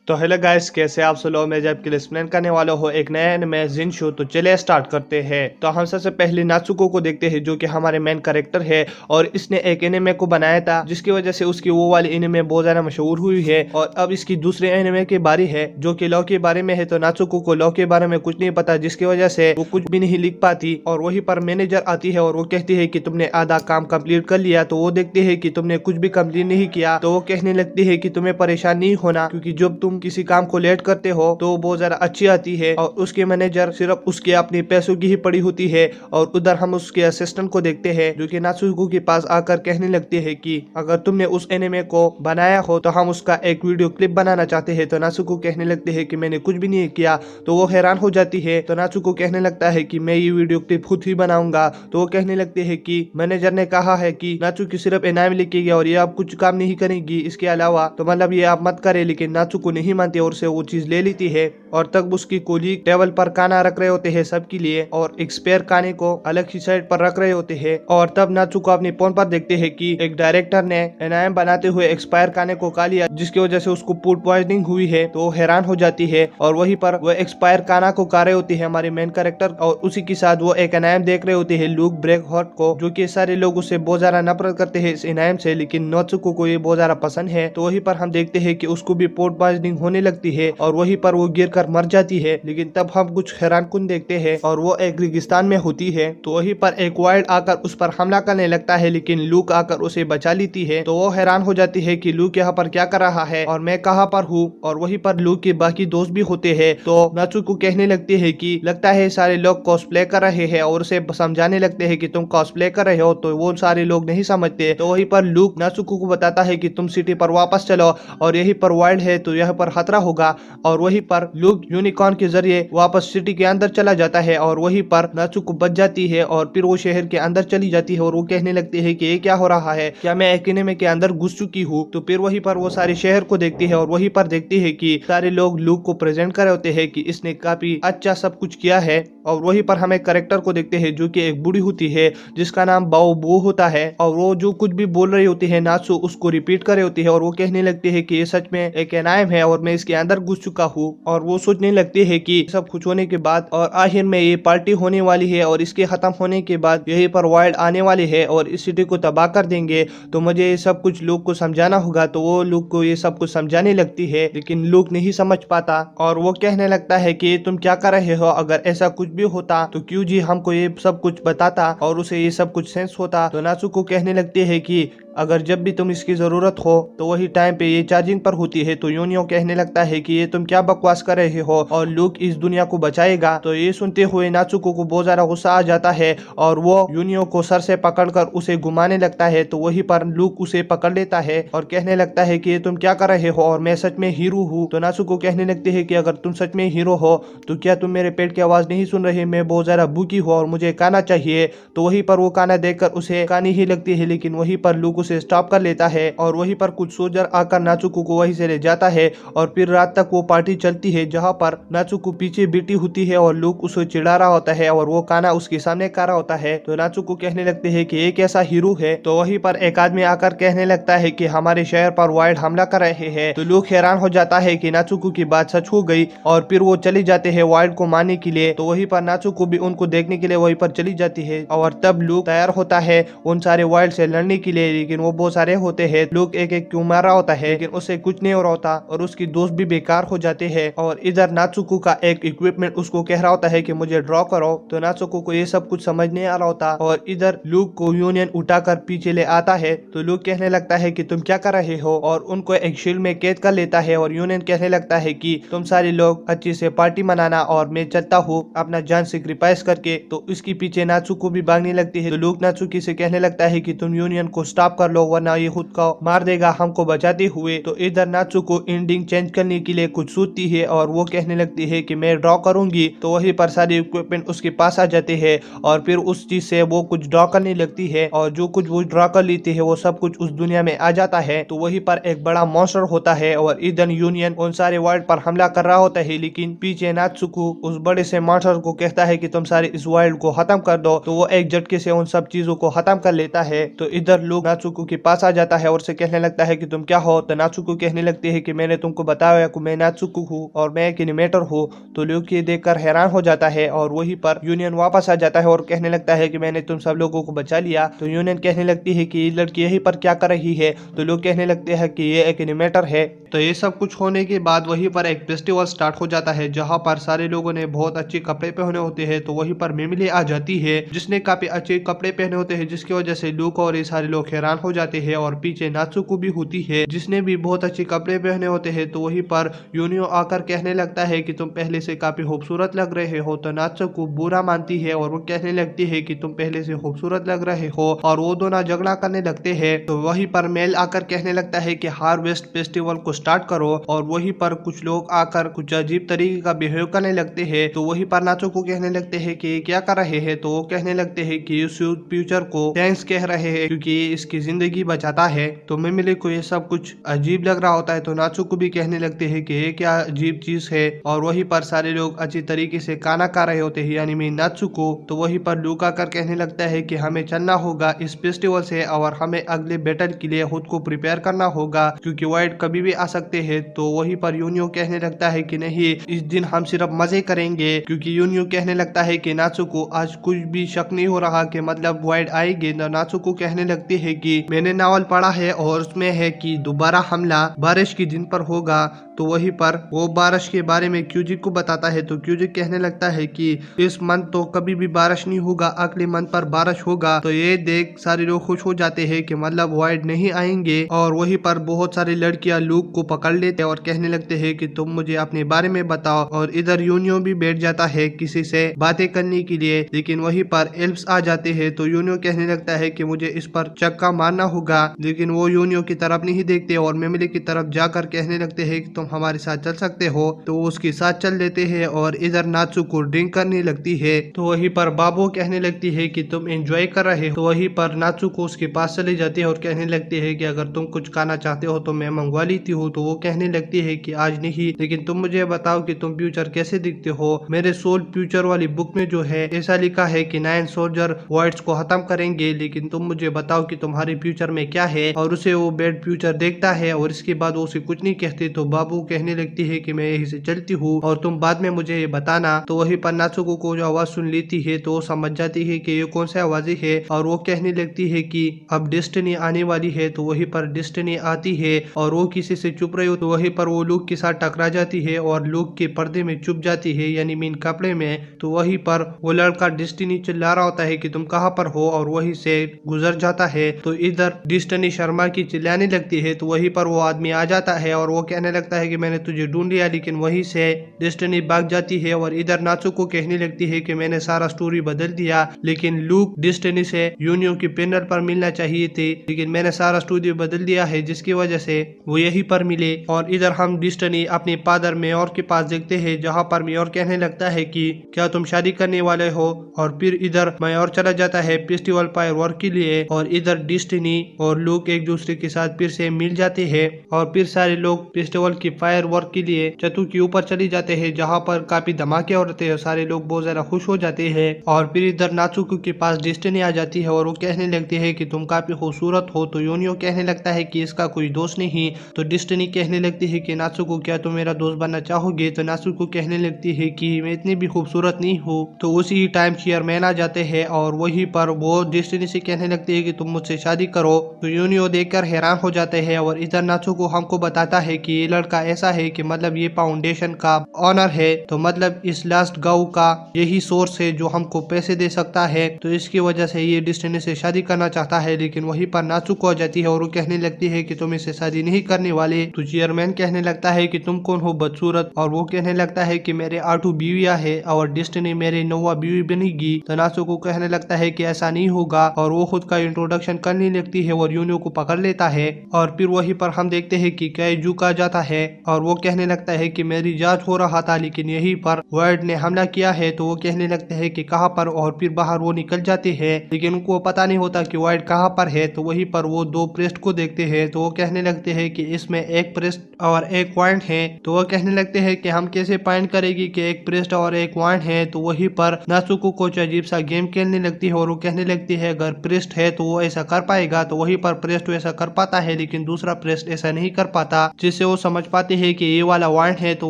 तो hello guys, कैसे आप सब लोग। मैं जब के लिए एक्सप्लेन करने वाला हूँ एक नया एनिमे जिनशो। तो चलिए स्टार्ट करते हैं। तो हम सबसे पहले नात्सुको को देखते हैं जो कि हमारे मेन कैरेक्टर है और इसने एक एनिमे को बनाया था जिसकी वजह से उसकी वो वाली एनिमे बहुत ज्यादा मशहूर हुई है। और अब इसकी दूसरे एनिमे की बारी है जो कि लॉ के बारे में है। तो नात्सुको को लॉ के बारे में कुछ नहीं पता जिसकी वजह से वो कुछ भी नहीं लिख पाती। और वहीं पर मैनेजर आती है और वो कहती है कि तुमने आधा काम कंप्लीट कर लिया। तो वो देखती है कि तुमने कुछ भी कंप्लीट नहीं किया। तो वो कहने लगती है कि तुम्हें परेशान नहीं होना, क्योंकि जब तुम किसी काम को लेट करते हो तो वो बहुत ज्यादा अच्छी आती है। और उसके मैनेजर सिर्फ उसके अपने पैसों की ही पड़ी होती है। और उधर हम उसके असिस्टेंट को देखते हैं जो कि नात्सुको के पास आकर कहने लगती है कि अगर तुमने उस एनिमे को बनाया हो तो हम उसका एक वीडियो क्लिप बनाना चाहते हैं। तो नात्सुको कहने लगते हैं कि मैंने कुछ भी नहीं किया। तो वो हैरान हो जाती है। तो नात्सुको कहने लगता है कि मैं ये वीडियो क्लिप खुद ही बनाऊंगा। तो वो कहने लगते हैं कि मैनेजर ने कहा है कि नात्सुको सिर्फ इनाम लिखेगी और ये अब कुछ काम नहीं करेगी इसके अलावा, तो मतलब ये आप मत करे। लेकिन नात्सुको नहीं मानती और से वो चीज ले लेती है। और तब उसकी कोलीग टेबल पर खाना रख रहे होते हैं सबके लिए और एक स्पेयर खाने को अलग ही साइड पर रख रहे होते हैं। और तब नात्सुको अपने फोन पर देखते हैं कि एक डायरेक्टर ने एनायम बनाते हुए एक्सपायर खाने को खा लिया जिसकी वजह से उसको फूड पॉइजनिंग हुई है। तो वो हैरान हो जाती है और वहीं पर वो एक्सपायर खाना को खा रहे होती है हमारे मेन कैरेक्टर। और उसी के साथ वो एक एनायम देख रहे होते हैं लूक ब्रेक हॉट को, जो कि सारे लोग उससे बहुत ज्यादा नफरत करते हैं इस एनायम से, लेकिन नात्सुको को ये बहुत ज्यादा पसंद है। तो वहीं पर हम देखते हैं कि उसको भी फूड पॉइजनिंग होने लगती है और वहीं पर वो गिर कर मर जाती है। लेकिन तब हम कुछ हैरानकुन देखते हैं और वो एक रेगिस्तान में होती है। तो वहीं पर एक वाइल्ड आकर उस पर हमला करने लगता है, लेकिन लूक आकर उसे बचा लेती है। तो वो हैरान हो जाती है कि लूक यहाँ पर क्या कर रहा है और मैं कहाँ पर हूँ। और वहीं पर लूक के बाकी दोस्त भी होते हैं। तो नात्सुको कहने लगती है कि लगता है सारे लोग कॉस्प्ले कर रहे हैं और उसे समझाने लगते हैं कि तुम कॉस्प्ले कर रहे हो। तो वो सारे लोग नहीं समझते। तो वहीं पर लूक नात्सुको को बताता है कि तुम सिटी पर वापस चलो और यहीं पर वाइल्ड है तो यहाँ पर खतरा होगा। और वहीं पर लूक यूनिकॉर्न के जरिए वापस सिटी के अंदर चला जाता है और वहीं पर नात्सुको बच जाती है और फिर वो शहर के अंदर चली जाती है। और वो कहने लगती है कि ये क्या हो रहा है, क्या मैं एक एनिमे के अंदर घुस चुकी हूँ। तो फिर वहीं पर वो सारे शहर को देखती है और वहीं पर देखती है कि सारे लोग लूक को प्रेजेंट कर रहे होते हैं कि इसने काफी अच्छा सब कुछ किया है। और वहीं पर हमें कैरेक्टर को देखते हैं जो कि एक बूढ़ी होती है जिसका नाम बाओ बो होता है। और वो जो कुछ भी बोल रही होती है नात्सु उसको रिपीट कर रही होती है और वो कहने लगती है कि ये सच में एक एनायम है और मैं इसके अंदर घुस चुका हूँ। और वो सोचने लगती है कि सब कुछ होने के बाद और आखिर में ये पार्टी होने वाली है और इसके खत्म होने के बाद यहीं पर वाइल्ड आने वाले है और इस सिटी को तबाह कर देंगे। तो मुझे ये सब कुछ लूक को समझाना होगा। तो वो लूक को ये सब कुछ समझाने लगती है, लेकिन लूक नहीं समझ पाता और वो कहने लगता है कि तुम क्या कर रहे हो, अगर ऐसा कुछ भी होता तो क्यों जी हमको ये सब कुछ बताता और उसे ये सब कुछ सेंस होता। तो नात्सुको कहने लगती है कि अगर जब भी तुम इसकी जरूरत हो तो वही टाइम पे ये चार्जिंग पर होती है। तो यूनियो कहने लगता है कि ये तुम क्या बकवास कर रहे हो और लूक इस दुनिया को बचाएगा। तो ये सुनते हुए नात्सुको को बहुत ज्यादा गुस्सा आ जाता है और वो यूनियो को सर से पकड़कर उसे घुमाने लगता है। तो वहीं पर लूक उसे पकड़ लेता है और कहने लगता है कि ये तुम क्या कर रहे हो और मैं सच में हीरो हूँ। तो नात्सुको कहने लगती है कि अगर तुम सच में हीरो हो तो क्या तुम मेरे पेट की आवाज नहीं सुन रहे, मैं बहुत ज्यादा भूखी हूँ और मुझे खाना चाहिए। तो वहीं पर वो खाना देखकर उसे खानी ही लगती है, लेकिन वहीं पर लूक उसे स्टॉप कर लेता है और वहीं पर कुछ सोल्जर आकर नात्सुको को वहीं से ले जाता है। और फिर रात तक वो पार्टी चलती है जहां पर नात्सुको पीछे बैठी होती है और लूक उसे चिढ़ा रहा होता है और वो खाना उसके सामने खा रहा होता है। तो नात्सुको कहने लगते हैं कि एक ऐसा हीरो है। तो वहीं पर एक आदमी आकर कहने लगता है कि हमारे शहर पर वाइल्ड हमला कर रहे हैं। तो लूक हैरान हो जाता है कि नात्सुको की बात सच हो गई और फिर वो चले जाते हैं वाइल्ड को मारने के लिए। तो वहीं पर नात्सुको भी उनको देखने के लिए वहीं पर चली जाती है और तब लूक तैयार होता है उन सारे वाइल्ड से लड़ने के लिए, लेकिन वो बहुत सारे होते हैं। लूक एक एक क्यों मार रहा होता है लेकिन उसे कुछ नहीं हो रहा होता और उसकी दोस्त भी बेकार हो जाते हैं। और इधर नात्सुको का एक इक्विपमेंट उसको कह रहा होता है कि मुझे ड्रॉ करो। तो नात्सुको को ये सब कुछ समझ नहीं आ रहा होता और इधर लूक को यूनियन उठाकर पीछे ले आता है। तो लूक कहने लगता है कि तुम क्या कर रहे हो और उनको एक शील्ड में कैद कर लेता है। और यूनियन कहने लगता है कि तुम सारे लोग अच्छे से पार्टी मनाना और मैं चलता हूँ अपना जान सेक्रीफाइस करके। तो इसके पीछे नात्सुको भी भागने लगती है। तो लूक नात्सुकी से कहने लगता है कि तुम यूनियन को स्टॉप कर लो वरना ये खुद को मार देगा हमको बचाते हुए। तो इधर नात्सुको एंडिंग चेंज करने के लिए कुछ सोचती है और वो कहने लगती है कि मैं ड्रॉ करूंगी। तो वहीं पर सारे इक्विपमेंट उसके पास आ जाते हैं और फिर उस चीज से वो कुछ ड्रॉ करने लगती है और जो कुछ वो ड्रॉ कर लेती है वो सब कुछ उस दुनिया में आ जाता है। तो वहीं पर एक बड़ा मॉन्स्टर होता है और इधर यूनियन उन सारे वर्ल्ड पर हमला कर रहा होता है, लेकिन पीछे नात्सुको उस बड़े से मॉन्स्टर को कहता है कि तुम सारे इस वर्ल्ड को खत्म कर दो। तो वो एक झटके से उन सब चीजों को खत्म कर लेता है। तो इधर लोग नात्सुको नात्सुको के पास आ जाता है और उसे कहने लगता है कि तुम क्या हो। तो नात्सुको कहने लगती है कि मैंने तुमको बताया कि मैं नात्सुको हूँ और मैं एक एनिमेटर हूँ। तो ल्यूक ये देखकर हैरान हो जाता है और वहीं पर यूनियन वापस आ जाता है और कहने लगता है कि मैंने तुम सब लोगों को बचा लिया। तो यूनियन कहने लगती है कि ये लड़की यहीं पर क्या कर रही है। तो लोग कहने लगते हैं कि ये एक एनिमेटर है। तो ये सब कुछ होने के बाद वहीं पर एक फेस्टिवल स्टार्ट हो जाता है जहां पर सारे लोगों ने बहुत अच्छे कपड़े पहने होते हैं। तो वहीं पर मिमिली आ जाती है जिसने काफी अच्छे कपड़े पहने होते हैं, जिसकी वजह से लूक और ये सारे लोग हैरान हो जाते हैं। और पीछे नात्सुको भी होती है जिसने भी बहुत अच्छे कपड़े पहने होते हैं। तो वहीं पर यूनियो आकर कहने लगता है कि तुम पहले से काफी खूबसूरत लग रहे हो। तो नात्सुको बुरा मानती है और वो कहने लगती है कि तुम पहले से खूबसूरत लग रहे हो और वो दोनों झगड़ा करने लगते हैं। तो वहीं पर मेल आकर कहने लगता है कि हार्वेस्ट फेस्टिवल को स्टार्ट करो और वहीं पर कुछ लोग आकर कुछ अजीब तरीके का बिहेव करने लगते हैं। तो वहीं पर नात्सुको कहने लगते हैं कि क्या कर रहे हैं। तो वो कहने लगते हैं कि इस फ्यूचर को थैंक्स कह रहे हैं क्योंकि ये इसकी जिंदगी बचाता है। तो मिमिली को ये सब कुछ अजीब लग रहा होता है। तो नात्सुको भी कहने लगते हैं कि ये क्या अजीब चीज है। और वहीं पर सारे लोग अच्छी तरीके से खाना खा रहे होते हैं यानी मैं नात्सुको। तो वहीं पर लूक आकर कहने लगता है कि हमें चलना होगा इस फेस्टिवल से और हमें अगले बैटल के लिए खुद को प्रिपेयर करना होगा क्योंकि वाइड कभी भी आ सकते हैं। तो वहीं पर यूनियो कहने लगता है कि नहीं, इस दिन हम सिर्फ मजे करेंगे क्योंकि यूनियो कहने लगता है कि नात्सुको आज कुछ भी शक नहीं हो रहा कि मतलब वाइड आएंगे। नात्सुको कहने लगती है कि मैंने नावल पढ़ा है और उसमें है कि दोबारा हमला बारिश के दिन पर होगा। तो वहीं पर वो बारिश के बारे में क्यूजिक को बताता है। तो क्यूजिक कहने लगता है कि इस मंथ तो कभी भी बारिश नहीं होगा, अगले मंथ पर बारिश होगा। तो ये देख सारे लोग खुश हो जाते हैं कि मतलब वाइड नहीं आएंगे। और वहीं पर बहुत सारी लड़कियां लूक को पकड़ लेते हैं और कहने लगते हैं कि तुम मुझे अपने बारे में बताओ। और इधर यूनियो भी बैठ जाता है किसी से बातें करने के लिए, लेकिन वहीं पर एल्फ्स आ जाते हैं। तो यूनियो कहने लगता है कि मुझे इस पर चक्का मारना होगा, लेकिन वो यूनियो की तरफ नहीं देखते और मेमिली की तरफ जाकर कहने लगते हैं कि तुम हमारे साथ चल सकते हो। तो वो उसके साथ चल लेते हैं और इधर नात्सुको ड्रिंक करने लगती है। तो वहीं पर बाबू कहने लगती है कि तुम एंजॉय कर रहे हो। तो वहीं पर नात्सुको उसके पास चली जाती है और कहने लगती है कि अगर तुम कुछ खाना चाहते हो तो मैं मंगवा लेती हूँ। तो वो कहने लगती है कि आज नहीं, लेकिन तुम मुझे बताओ कि तुम फ्यूचर कैसे दिखते हो। मेरे सोल फ्यूचर वाली बुक में जो है ऐसा लिखा है कि 9 सोल्जर वर्ड्स को खत्म करेंगे, लेकिन तुम मुझे बताओ कि तुम्हारे फ्यूचर में क्या है। और उसे वो बैड फ्यूचर देखता है और इसके बाद वो उसे कुछ नहीं कहती। तो बाबू कहने लगती है कि मैं यहीं से चलती हूँ और तुम बाद में मुझे ये बताना। तो वहीं पर नात्सुको को जो आवाज सुन लेती है तो वो समझ जाती है कि ये कौन सी आवाज है और वो कहने लगती है कि अब डेस्टिनी आने वाली है। तो वहीं पर डेस्टिनी आती है और वो किसी से चुप रही हो। तो वहीं पर वो लूक के साथ टकरा जाती है और लूक के पर्दे में चुप जाती है यानी मीन कपड़े में। तो वहीं पर वो लड़का डेस्टिनी चिल्ला रहा होता है कि तुम कहाँ पर हो और वहीं से गुजर जाता है। तो इधर डेस्टिनी शर्मा की चिल्लाने लगती है। तो वहीं पर वो आदमी आ जाता है और वो कहने लगता है कि मैंने तुझे ढूंढ लिया, लेकिन वहीं से डेस्टिनी भाग जाती है। और इधर नात्सुको कहने लगती है कि मैंने सारा स्टोरी बदल दिया, लेकिन लूक डेस्टिनी से यूनियो के पैनल पर मिलना चाहिए थे, लेकिन मैंने सारा स्टोरी बदल दिया है जिसकी वजह से वो यहीं पर मिले। और इधर हम डेस्टिनी अपने फादर मेयर के पास देखते हैं जहाँ पर मेयर कहने लगता है कि क्या तुम शादी करने वाले हो। और फिर इधर मेयर चला जाता है फेस्टिवल फायर वर्क के लिए और इधर डेस्टिनी और लूक एक दूसरे के साथ फिर से मिल जाते हैं और फिर सारे लोग फेस्टिवल की फायर वर्क के लिए चतु के ऊपर चले जाते हैं जहाँ पर काफी धमाके होते हैं। सारे लोग बहुत ज्यादा खुश हो जाते हैं और फिर इधर नात्सुको के पास डेस्टिनी आ जाती है और वो कहने लगती है कि तुम काफी खूबसूरत हो। तो यूनियो कहने लगता है कि इसका कोई दोष नहीं। तो डेस्टिनी कहने लगती है कि नात्सुको क्या तुम मेरा दोस्त बनना चाहोगे। तो नात्सुको कहने लगती है कि मैं इतनी भी खूबसूरत नहीं हूँ। तो उसी टाइम चेयरमैन आ जाते हैं और वहीं पर वो डेस्टिनी से कहने लगती है कि तुम मुझसे शादी करो। तो यूनियो देखकर हैरान हो जाते हैं और इधर नात्सुको हमको बताता है कि ये लड़का ऐसा है कि मतलब ये फाउंडेशन का ऑनर है। तो मतलब इस लास्ट गांव का यही सोर्स है जो हमको पैसे दे सकता है। तो इसकी वजह से ये डेस्टिनी से शादी करना चाहता है, लेकिन वहीं पर नात्सुको आ जाती है और वो कहने लगती है कि तुम इससे शादी नहीं करने वाले। तो चेयरमैन कहने लगता है कि तुम कौन हो बदसूरत, और वो कहने लगता है कि मेरे 8 बीवियां है और डेस्टिनी मेरे 9वां बीवी बनेगी। तो नात्सुको कहने लगता है कि ऐसा नहीं होगा और वो खुद का इंट्रोडक्शन करने लगती है और यूनियो को पकड़ लेता है। और फिर वहीं पर हम देखते हैं कि कैजू आ जाता है और वो कहने लगता है कि मेरी जांच हो रहा था, लेकिन यहीं पर वर्ड ने हमला किया है। तो वो कहने लगते हैं कि कहां पर, और फिर बाहर वो निकल जाते हैं, लेकिन उनको पता नहीं होता कि वर्ड कहां पर है। तो वहीं पर वो 2 प्रेस्ट को देखते हैं। तो वो कहने लगते हैं कि इसमें एक प्रेस्ट और एक पॉइंट है। तो वो कहने लगते हैं कि हम कैसे पॉइंट करेगी कि एक प्रेस्ट और एक पॉइंट है। तो वहीं पर नात्सुको कुछ अजीब सा गेम खेलने लगती है और वो कहने लगती है अगर प्रेस्ट है तो वो ऐसा कर पाएगा। तो वहीं पर प्रेस्ट ऐसा कर पाता है, लेकिन दूसरा प्रेस्ट ऐसा नहीं कर पाता, जिससे वो समझ पाते हैं कि ये वाला वाइन है। तो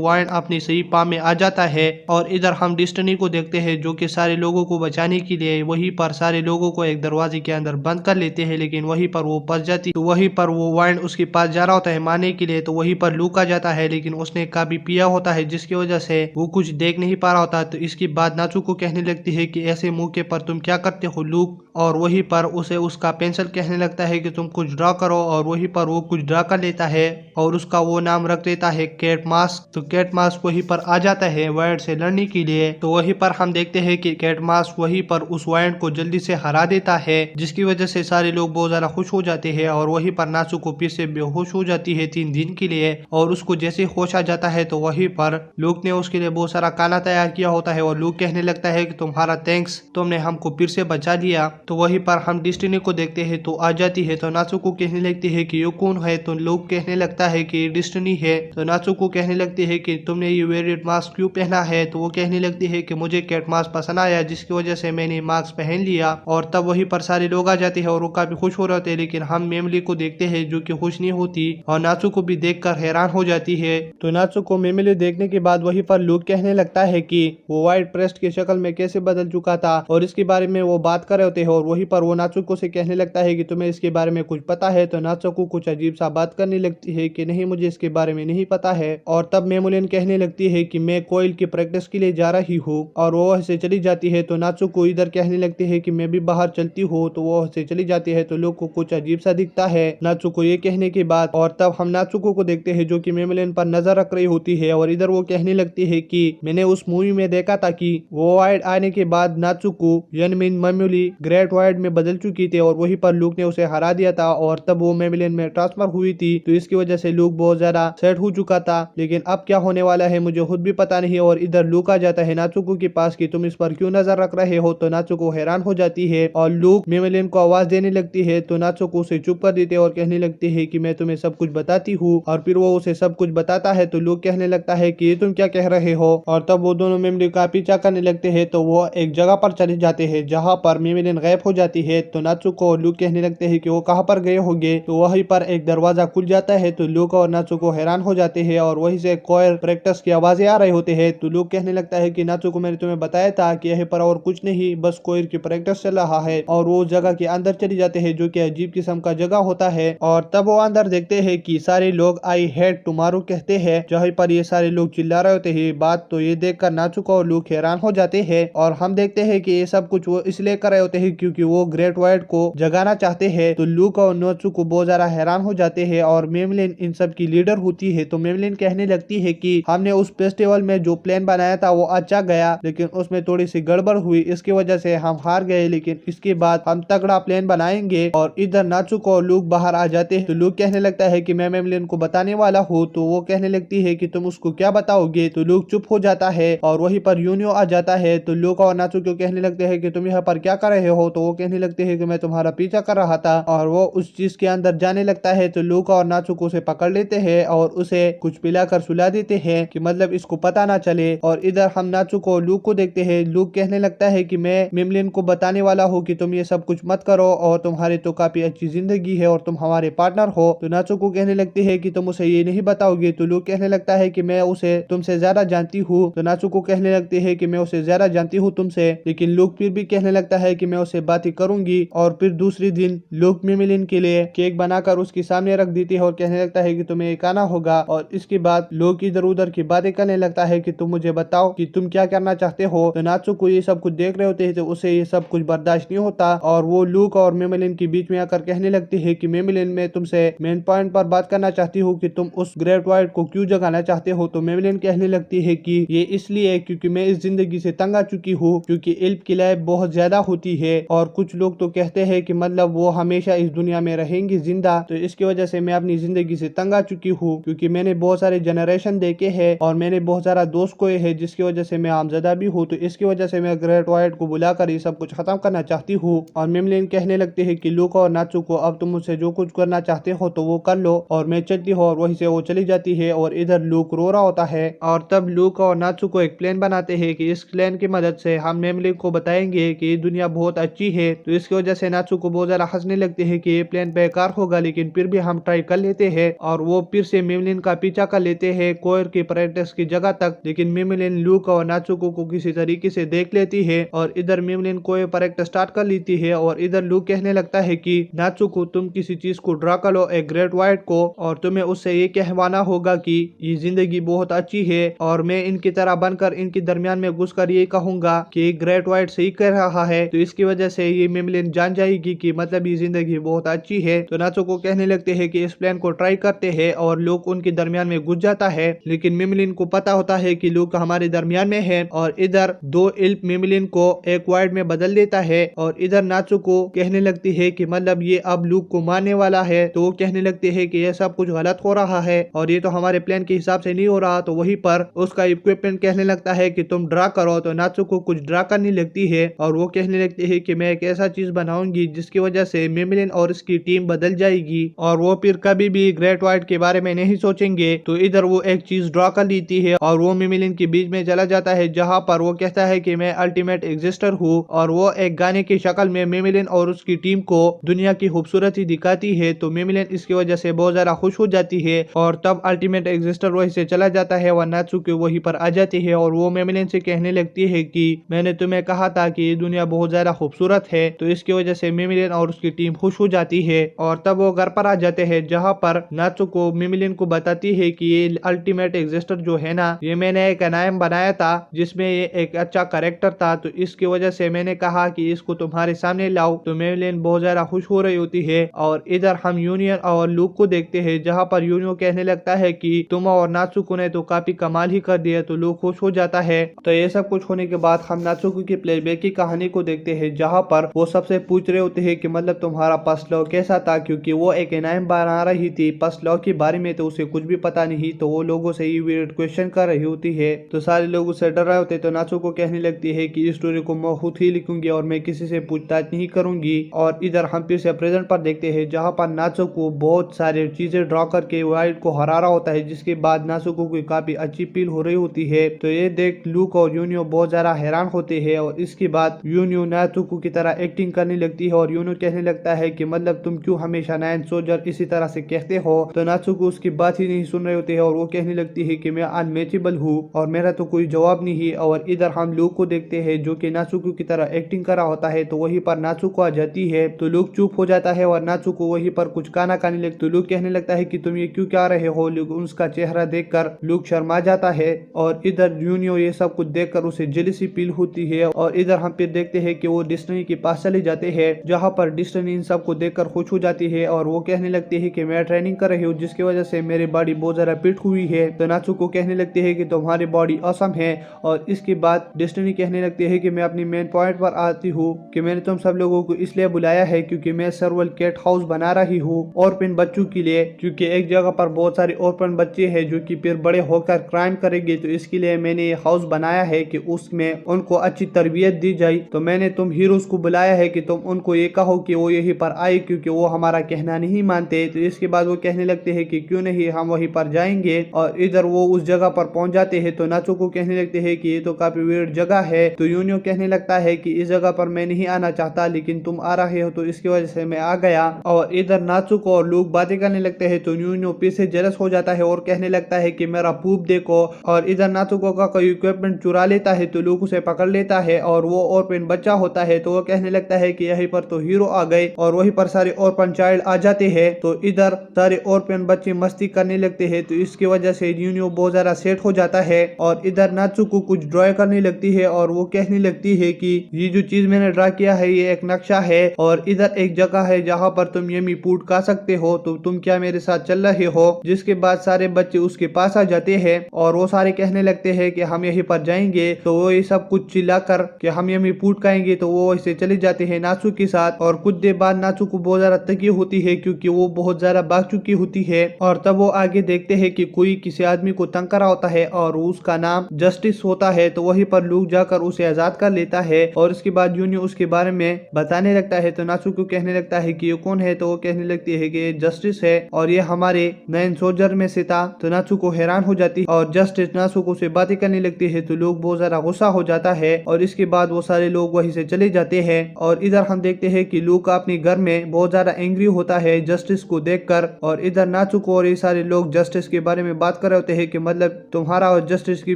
वाइन अपनी सही पाम में आ जाता है और इधर हम डिस्टनी को देखते हैं, जो कि सारे लोगों को बचाने के लिए वहीं पर सारे लोगों को एक दरवाजे के अंदर बंद कर लेते हैं, लेकिन वहीं पर वो फंस जाती। तो वहीं पर वो वाइन उसके पास जा रहा होता है मारने के लिए। तो वहीं पर लूक आ जाता है, लेकिन उसने काफी पिया होता है, जिसकी वजह से वो कुछ देख नहीं पा रहा होता। तो इसके बाद नाचू को कहने लगती है कि ऐसे मौके पर तुम क्या करते हो लूक, और वहीं पर उसे उसका पेंसिल कहने लगता है कि तुम कुछ ड्रा करो, और वहीं पर वो कुछ ड्रा कर लेता है और उसका वो नाम रख देता है कैट मास्क। तो कैट मास्क वहीं पर आ जाता है वाइल्ड से लड़ने के लिए। तो वहीं पर हम देखते हैं कि कैट मास्क वहीं पर उस वाइल्ड को जल्दी से हरा देता है, जिसकी वजह से सारे लोग बहुत ज्यादा खुश हो जाते हैं। और वहीं पर नाचू को फिर से बेहोश हो जाती है 3 दिन के लिए, और उसको जैसे होश आ जाता है तो वहीं पर लूक ने उसके लिए बहुत सारा खाना तैयार किया होता है, और लूक कहने लगता है कि तुम्हारा थैंक्स, तुमने हमको फिर से बचा लिया। तो वहीं पर हम डिस्टिनी को देखते हैं, तो आ जाती है। तो नाचू को कहने लगती है कि ये कौन है। तो लूक कहने लगता है कि डिस्टिनी है। तो नाचू को कहने लगती है कि तुमने ये वेरिएट मास्क क्यों पहना है। तो वो कहने लगती है कि मुझे कैट मास्क पसंद आया, जिसकी वजह से मैंने मास्क पहन लिया। और तब वहीं पर सारे लोग आ जाते हैं और वो काफी खुश हो रहे होते हैं, लेकिन हम मेमली को देखते हैं जो कि खुश नहीं होती, और नाचू को भी देखकर हैरान हो जाती है। तो नाचू को मेमली देखने के बाद वहीं पर लूक कहने लगता है कि वो व्हाइट प्रेस्ट की शक्ल में कैसे बदल चुका था, और इसके बारे में वो बात कर रहे होते हैं। और वहीं पर वो नाचुको से कहने लगता है कि तुम्हें इसके बारे में कुछ पता है। तो नाचुको कुछ अजीब सा बात करने लगती है कि नहीं, मुझे इसके बारे में नहीं पता है। और तब मेमोलिन कहने लगती है कि मैं कोयल की प्रैक्टिस के लिए जा रही हूँ, और वो ऐसे चली जाती है। तो नाचुको इधर कहने लगती है कि मैं भी बाहर चलती हूँ। तो वो ऐसे चली जाती है। तो लोग को कुछ अजीब सा दिखता है नाचुको ये कहने के बाद। और तब हम नाचुको को देखते हैं जो कि मेमोलिन पर नजर रख रही होती है, और इधर वो कहने लगती है कि मैंने उस मूवी में देखा था कि वो वाइड आने के बाद नाचुको यनमिन मेमोली ग्रेट वाइड में बदल चुकी थी, और वहीं पर लूक ने उसे हरा दिया था, और तब वो मेमोलिन में ट्रांसफर हुई थी। तो इसकी वजह से लूक बहुत ज्यादा सेट हो चुका था, लेकिन अब क्या होने वाला है मुझे खुद भी पता नहीं। और इधर लूक आ जाता है नाचुको के पास कि तुम इस पर क्यों नजर रख रहे हो। तो नाचुको हैरान हो जाती है, और लूक मेमोलिन को आवाज देने लगती है। तो नाचुको उसे चुप कर देते और कहने लगती है कि मैं तुम्हें सब कुछ बताती हूँ, और फिर वो उसे सब कुछ बताता है। तो लूक कहने लगता है कि ये तुम क्या कह रहे हो। और तब वो दोनों मेमोली का पीछा करने लगते हैं। तो वो एक जगह पर चले जाते हैं जहाँ पर मेमोलिन गायब हो जाती है। तो नाचुको और लूक कहने लगते हैं कि वो कहाँ पर गए होंगे। तो वहीं पर एक दरवाजा खुल जाता है। तो लूक और नाचुको हैरान हो जाते हैं, और वहीं से कोयल प्रैक्टिस की आवाजें आ रहे होते हैं। तो लूक कहने लगता है कि नाचुको मैंने तुम्हें बताया था कि यहाँ पर और कुछ नहीं, बस कोयल की प्रैक्टिस चल रहा है। और वो जगह के अंदर चली जाते हैं जो कि अजीब किस्म का जगह होता है। और तब वो अंदर देखते हैं कि सारे लोग आई हेट टुमारो कहते हैं, जहाँ पर ये सारे लोग चिल्ला रहे होते हैं बात। तो ये देखकर नाचुको और लूक हैरान हो जाते हैं, और हम देखते हैं कि ये सब कुछ वो इसलिए कर रहे होते हैं क्योंकि वो ग्रेट वाइड को जगाना चाहते हैं। तो लूक और नाचुको बहुत ज्यादा हैरान हो जाते हैं, और मेमलिन इन सब की लीडर होती है। तो मेमलिन कहने लगती है कि हमने उस फेस्टिवल में जो प्लान बनाया था वो अच्छा गया, लेकिन उसमें थोड़ी सी गड़बड़ हुई, इसकी वजह से हम हार गए, लेकिन इसके बाद हम तगड़ा प्लान बनाएंगे। और इधर नाचुको और लूक बाहर आ जाते हैं। तो लूक कहने लगता है कि मैं मेमलिन को बताने वाला हूँ। तो वो कहने लगती है कि तुम उसको क्या बताओगे। तो लूक चुप हो जाता है, और वहीं पर यूनियो आ जाता है। तो लूक और नाचुको कहने लगते हैं कि तुम यहाँ पर क्या कर रहे हो। तो वो कहने लगते हैं कि मैं तुम्हारा पीछा कर रहा था, और वो उस चीज के अंदर जाने लगता है। तो लूक और नाचुको उसे पकड़ लेते हैं और उसे कुछ पिलाकर सुला देते हैं कि मतलब इसको पता ना चले। और इधर हम नाचुको और लूक को देखते हैं। लूक कहने लगता है कि मैं मेमलिन को बताने वाला हूँ कि तुम ये सब कुछ मत करो, और तुम्हारी तो काफी अच्छी जिंदगी है और तुम हमारे पार्टनर हो। तो नाचुको कहने लगती है कि तुम उसे ये नहीं बताओगे। तो लूक कहने लगता है कि मैं उसे तुमसे ज्यादा जानती हूँ। तो नाचुको कहने लगती है कि मैं उसे ज्यादा जानती हूँ तुमसे, लेकिन लूक फिर भी कहने लगता है कि मैं उसे बातें करूंगी। और फिर दूसरी दिन लूक मेमलिन के लिए केक बनाकर उसके सामने रख देती है, और कहने लगता है कि तुम्हें एक आना होगा। और इसके बाद लूक इधर उधर की बातें करने लगता है कि तुम मुझे बताओ कि तुम क्या करना चाहते हो। तो नाचुको ये सब कुछ देख रहे होते हैं, तो उसे ये सब कुछ बर्दाश्त नहीं होता, और वो लूक और मेमलिन के बीच में आकर कहने लगती है कि मेमलिन मैं तुमसे मेन पॉइंट पर बात करना चाहती हूँ कि तुम उस ग्रेट वाइड को क्यों जगाना चाहते हो। तो मेमलिन कहने लगती है कि ये इसलिए क्योंकि मैं इस जिंदगी से तंग आ चुकी हूँ, क्योंकि इल्प की लाइफ बहुत ज्यादा होती है, और कुछ लोग तो कहते हैं कि मतलब वो हमेशा इस दुनिया में रहेंगी जिंदा। तो इसकी वजह से मैं अपनी जिंदगी से तंग आ चुकी हूँ, क्योंकि मैंने बहुत सारे जनरेशन देखे हैं और मैंने बहुत सारा दोस्त खोए हैं, जिसकी वजह से मैं आमजदा भी हूँ। तो इसकी वजह से मैं ग्रेट वाइड को बुलाकर ये सब कुछ खत्म करना चाहती हूँ। और मेमलिन कहने लगते हैं कि लूक और नाचुको अब तुम मुझसे जो कुछ करना चाहते हो तो वो कर लो, और मैं चलती हूँ। और वहीं से वो चली जाती है, और इधर लूक रो रहा होता है। और तब लूक और नाचुको एक प्लान बनाते हैं कि इस प्लान की मदद से हम मेमलिन को बताएंगे कि ये दुनिया बहुत अच्छी है। तो इसकी वजह से नात्सुको बहुत ज्यादा हंसने लगते हैं कि ये प्लान बेकार होगा, लेकिन फिर भी हम ट्राई कर लेते हैं। और वो फिर से मिमलिन का पीछा कर लेते हैं कोयर की प्रैक्टिस की जगह तक, लेकिन मिमलिन लूक और नात्सुको को किसी तरीके से देख लेती है और इधर मिमलिन कोयर प्रैक्टिस स्टार्ट कर लेती है। और इधर लूक कहने लगता है कि नात्सुको तुम किसी चीज को ड्रा कर लो, एक ग्रेट व्हाइट को, और तुम्हें उससे ये कहवाना होगा कि ये जिंदगी बहुत अच्छी है और मैं इनकी तरह बनकर इनके दरमियान में घुसकर ये कहूंगा कि ग्रेट व्हाइट सही कह रहा है। तो इसकी वजह से ये मिमलिन जान जाएगी कि मतलब ये जिंदगी बहुत अच्छी है। तो नात्सुको कहने लगते हैं कि इस प्लान को ट्राई करते हैं और लूक उनके दरमियान में घुस जाता है, लेकिन मिमलिन को पता होता है कि लूक हमारे दरमियान में है और इधर दो इल्प मिमलिन को एक वाइड में बदल देता है। और इधर नात्सुको कहने लगती है कि मतलब ये अब लूक को मारने वाला है। तो वो कहने लगते हैं कि यह सब कुछ गलत हो रहा है और ये तो हमारे प्लान के हिसाब से नहीं हो रहा। तो वहीं पर उसका इक्विपमेंट कहने लगता है कि तुम ड्रा करो। तो नात्सुको कुछ ड्रा करने लगती है और वो कहने लगती है कि मैं एक ऐसा चीज बनाऊंगी जिसकी वजह से मिमलिन और इसकी टीम बदल जाएगी और वो फिर कभी भी ग्रेट व्हाइट के बारे में नहीं सोचेंगे। तो इधर वो एक चीज ड्रा कर लेती है और वो मिमलिन के बीच में चला जाता है, जहाँ पर वो कहता है कि मैं अल्टीमेट एग्जिस्टर हूँ। और वो एक गाने की शक्ल में मिमलिन और उसकी टीम को दुनिया की खूबसूरती दिखाती है। तो मिमलिन इसकी वजह से बहुत ज्यादा खुश हो जाती है और तब अल्टीमेट एग्जिस्टर वहीं से चला जाता है और नात्सुको वहीं पर आ जाती है और वो मिमलिन से कहने लगती है कि मैंने तुम्हें कहा था कि ये दुनिया बहुत ज्यादा खूबसूरत है। तो इसकी वजह से मिमलिन और उसकी टीम खुश हो जाती है और तब वो घर पर आ जाते हैं, जहाँ पर नात्सुको मिमलिन को बताती है कि ये अल्टीमेट एग्जिस्टर जो है ना, ये मैंने एक एनायम बनाया था जिसमें ये एक अच्छा कैरेक्टर था। तो इसकी वजह से मैंने कहा कि इसको तुम्हारे सामने लाओ। तो मिमलिन बहुत ज्यादा खुश हो रही होती है और इधर हम यूनियन और लूक को देखते हैं, जहाँ पर यूनियन कहने लगता है कि तुम और नात्सुको ने तो काफी कमाल ही कर दिया। तो लूक खुश हो जाता है। तो ये सब कुछ होने के बाद हम नात्सुको की फ्लैशबैक की कहानी को देखते हैं, जहाँ पर वो सबसे पूछ रहे होते हैं कि मतलब तुम्हारा पास्ट लव कैसा था, क्योंकि वो एक एनायम बना रही थी पास्ट लव के बारे में, तो उसे कुछ भी पता नहीं। तो वो लोगों से ये वीर्ड क्वेश्चन कर रही होती है। तो सारे लोग उससे डर रहे होते। तो नात्सुको कहने लगती है कि इस स्टोरी को मैं खुद ही लिखूंगी और मैं किसी से पूछताछ नहीं करूंगी। और इधर हम फिर से प्रेजेंट पर देखते हैं, जहाँ पर नात्सुको बहुत सारे चीजें ड्रॉ करके वाइल्ड को हरा रहा होता है, जिसके बाद नात्सुको को काफी अच्छी फील हो रही होती है। तो ये देख लूक और यूनियो बहुत ज्यादा हैरान होते हैं और इसके बाद यूनियो नात्सुको की तरह एक्टिंग करने लगती है और यूनियो कहने लगता है कि मतलब तुम क्यों हमेशा नाइन सोल्जर इसी तरह से कहते हो। तो नात्सुको उसकी बात ही नहीं सुन रहे होते हैं और वो कहने लगती है कि मैं अनमैचेबल हूँ और मेरा तो कोई जवाब नहीं है। और इधर हम लूक को देखते हैं जो कि नात्सुको की तरह एक्टिंग कर रहा होता है। तो वहीं पर नात्सुको आ जाती है। तो लूक चुप हो जाता है और नात्सुको वहीं पर कुछ गाना गाने लगती। तो लूक कहने लगता है कि तुम ये क्यों क्या रहे हो। उसका चेहरा देखकर लूक शर्मा जाता है और इधर यूनियो ये सब कुछ देखकर उसे जेलसी फील होती है। और इधर हम फिर देखते हैं कि वो डिस्टनी के पास चले जाते हैं, जहाँ पर डिस्टनी इन सब को देखकर खुश हो जाती है और वो कहने लगती है कि मैं ट्रेनिंग कर रही हूँ जिसकी वजह से मेरी बॉडी बहुत ज्यादा फिट हुई है। तो नात्सुको कहने लगती है कि तुम्हारी बॉडी ऑसम है। और इसके बाद डिस्टनी कहने लगती है कि मैं अपनी मेन पॉइंट पर आती हूँ कि मैंने तुम सब लोगों को इसलिए बुलाया है क्योंकि मैं सर्वल कैट हाउस बना रही हूँ ऑर्फन बच्चों के लिए, क्योंकि एक जगह पर बहुत सारे ऑर्फन बच्चे हैं जो कि फिर बड़े होकर क्राइम करेंगे। तो इसके लिए मैंने ये हाउस बनाया है कि उसमें उनको अच्छी तरबियत दी जाए। तो मैंने तुम हीरोज को बुलाया है कि तुम उनको ये कहो कि वो यहीं पर आए, क्योंकि वो हमारा कहना नहीं मानते। तो इसके बाद वो कहने लगते हैं कि क्यों नहीं, हम वहीं पर जाएंगे। और इधर वो उस जगह पर पहुंच जाते हैं। तो नात्सुको कहने लगते हैं कि ये तो काफी वियर्ड जगह है। तो यूनियो कहने लगता है कि इस जगह पर मैं नहीं आना चाहता, लेकिन तुम आ रहे हो तो इसकी वजह से मैं आ गया। और इधर नात्सुको और लोग बातें करने लगते हैं। तो यूनियो फिर से जेलस हो जाता है और कहने लगता है कि मेरा पूप देखो। और इधर नात्सुको का कोई इक्विपमेंट चुरा लेता है तो लोग उसे पकड़ लेता है और वो ऑर्फन बच्चा होता है। तो वो कहने लगता है कि यहीं पर तो हीरो आ गए और वहीं पर सारे ऑर्फन चाइल्ड आ जाते हैं। तो इधर सारे ऑर्फन बच्चे मस्ती करने लगते हैं। तो इसकी वजह से यूनियो बहुत ज्यादा सेट हो जाता है। और इधर नात्सुको कुछ ड्रॉ करने लगती है और वो कहने लगती है कि ये जो चीज मैंने ड्रा किया है ये एक नक्शा है और इधर एक जगह है जहाँ पर तुम यमी फूड खा सकते हो, तो तुम क्या मेरे साथ चल रहे हो। जिसके बाद सारे बच्चे उसके पास आ जाते हैं और वो सारे कहने लगते हैं कि हम यहीं पर जाएंगे। तो वो ये सब कुछ चिल्लाकर कि हम यमी फूड खाएंगे, तो वो ऐसे चले जाते हैं नात्सु के साथ। और कुछ देर बाद नात्सु को बहुत ज्यादा तकलीफ होती है क्योंकि वो बहुत ज्यादा भाग चुकी होती है। और तब वो आगे देखते हैं कि कोई किसी आदमी को तंग करा होता है और उसका नाम जस्टिस होता है। तो वहीं पर लूक जाकर उसे आजाद कर लेता है और उसके बाद यूनियो उसके बारे में बताने लगता है। तो नात्सुको कहने लगता है कि ये कौन है। तो वो कहने लगती है कि ये जस्टिस है और ये हमारे नए सोल्जर में से था। तो नात्सुको हैरान हो जाती है और जस्टिस नात्सुको से बातें करने लगती है। तो लोग बहुत ज्यादा गुस्सा हो जाता है और इसके बाद वो सारे लोग वहीं से चले जाते जाते हैं। और इधर हम देखते हैं कि लूक अपने घर में बहुत ज्यादा एंग्री होता है जस्टिस को देखकर, और इधर नाजुको और ये सारे लोग जस्टिस के बारे में बात कर रहे होते हैं कि मतलब तुम्हारा और जस्टिस के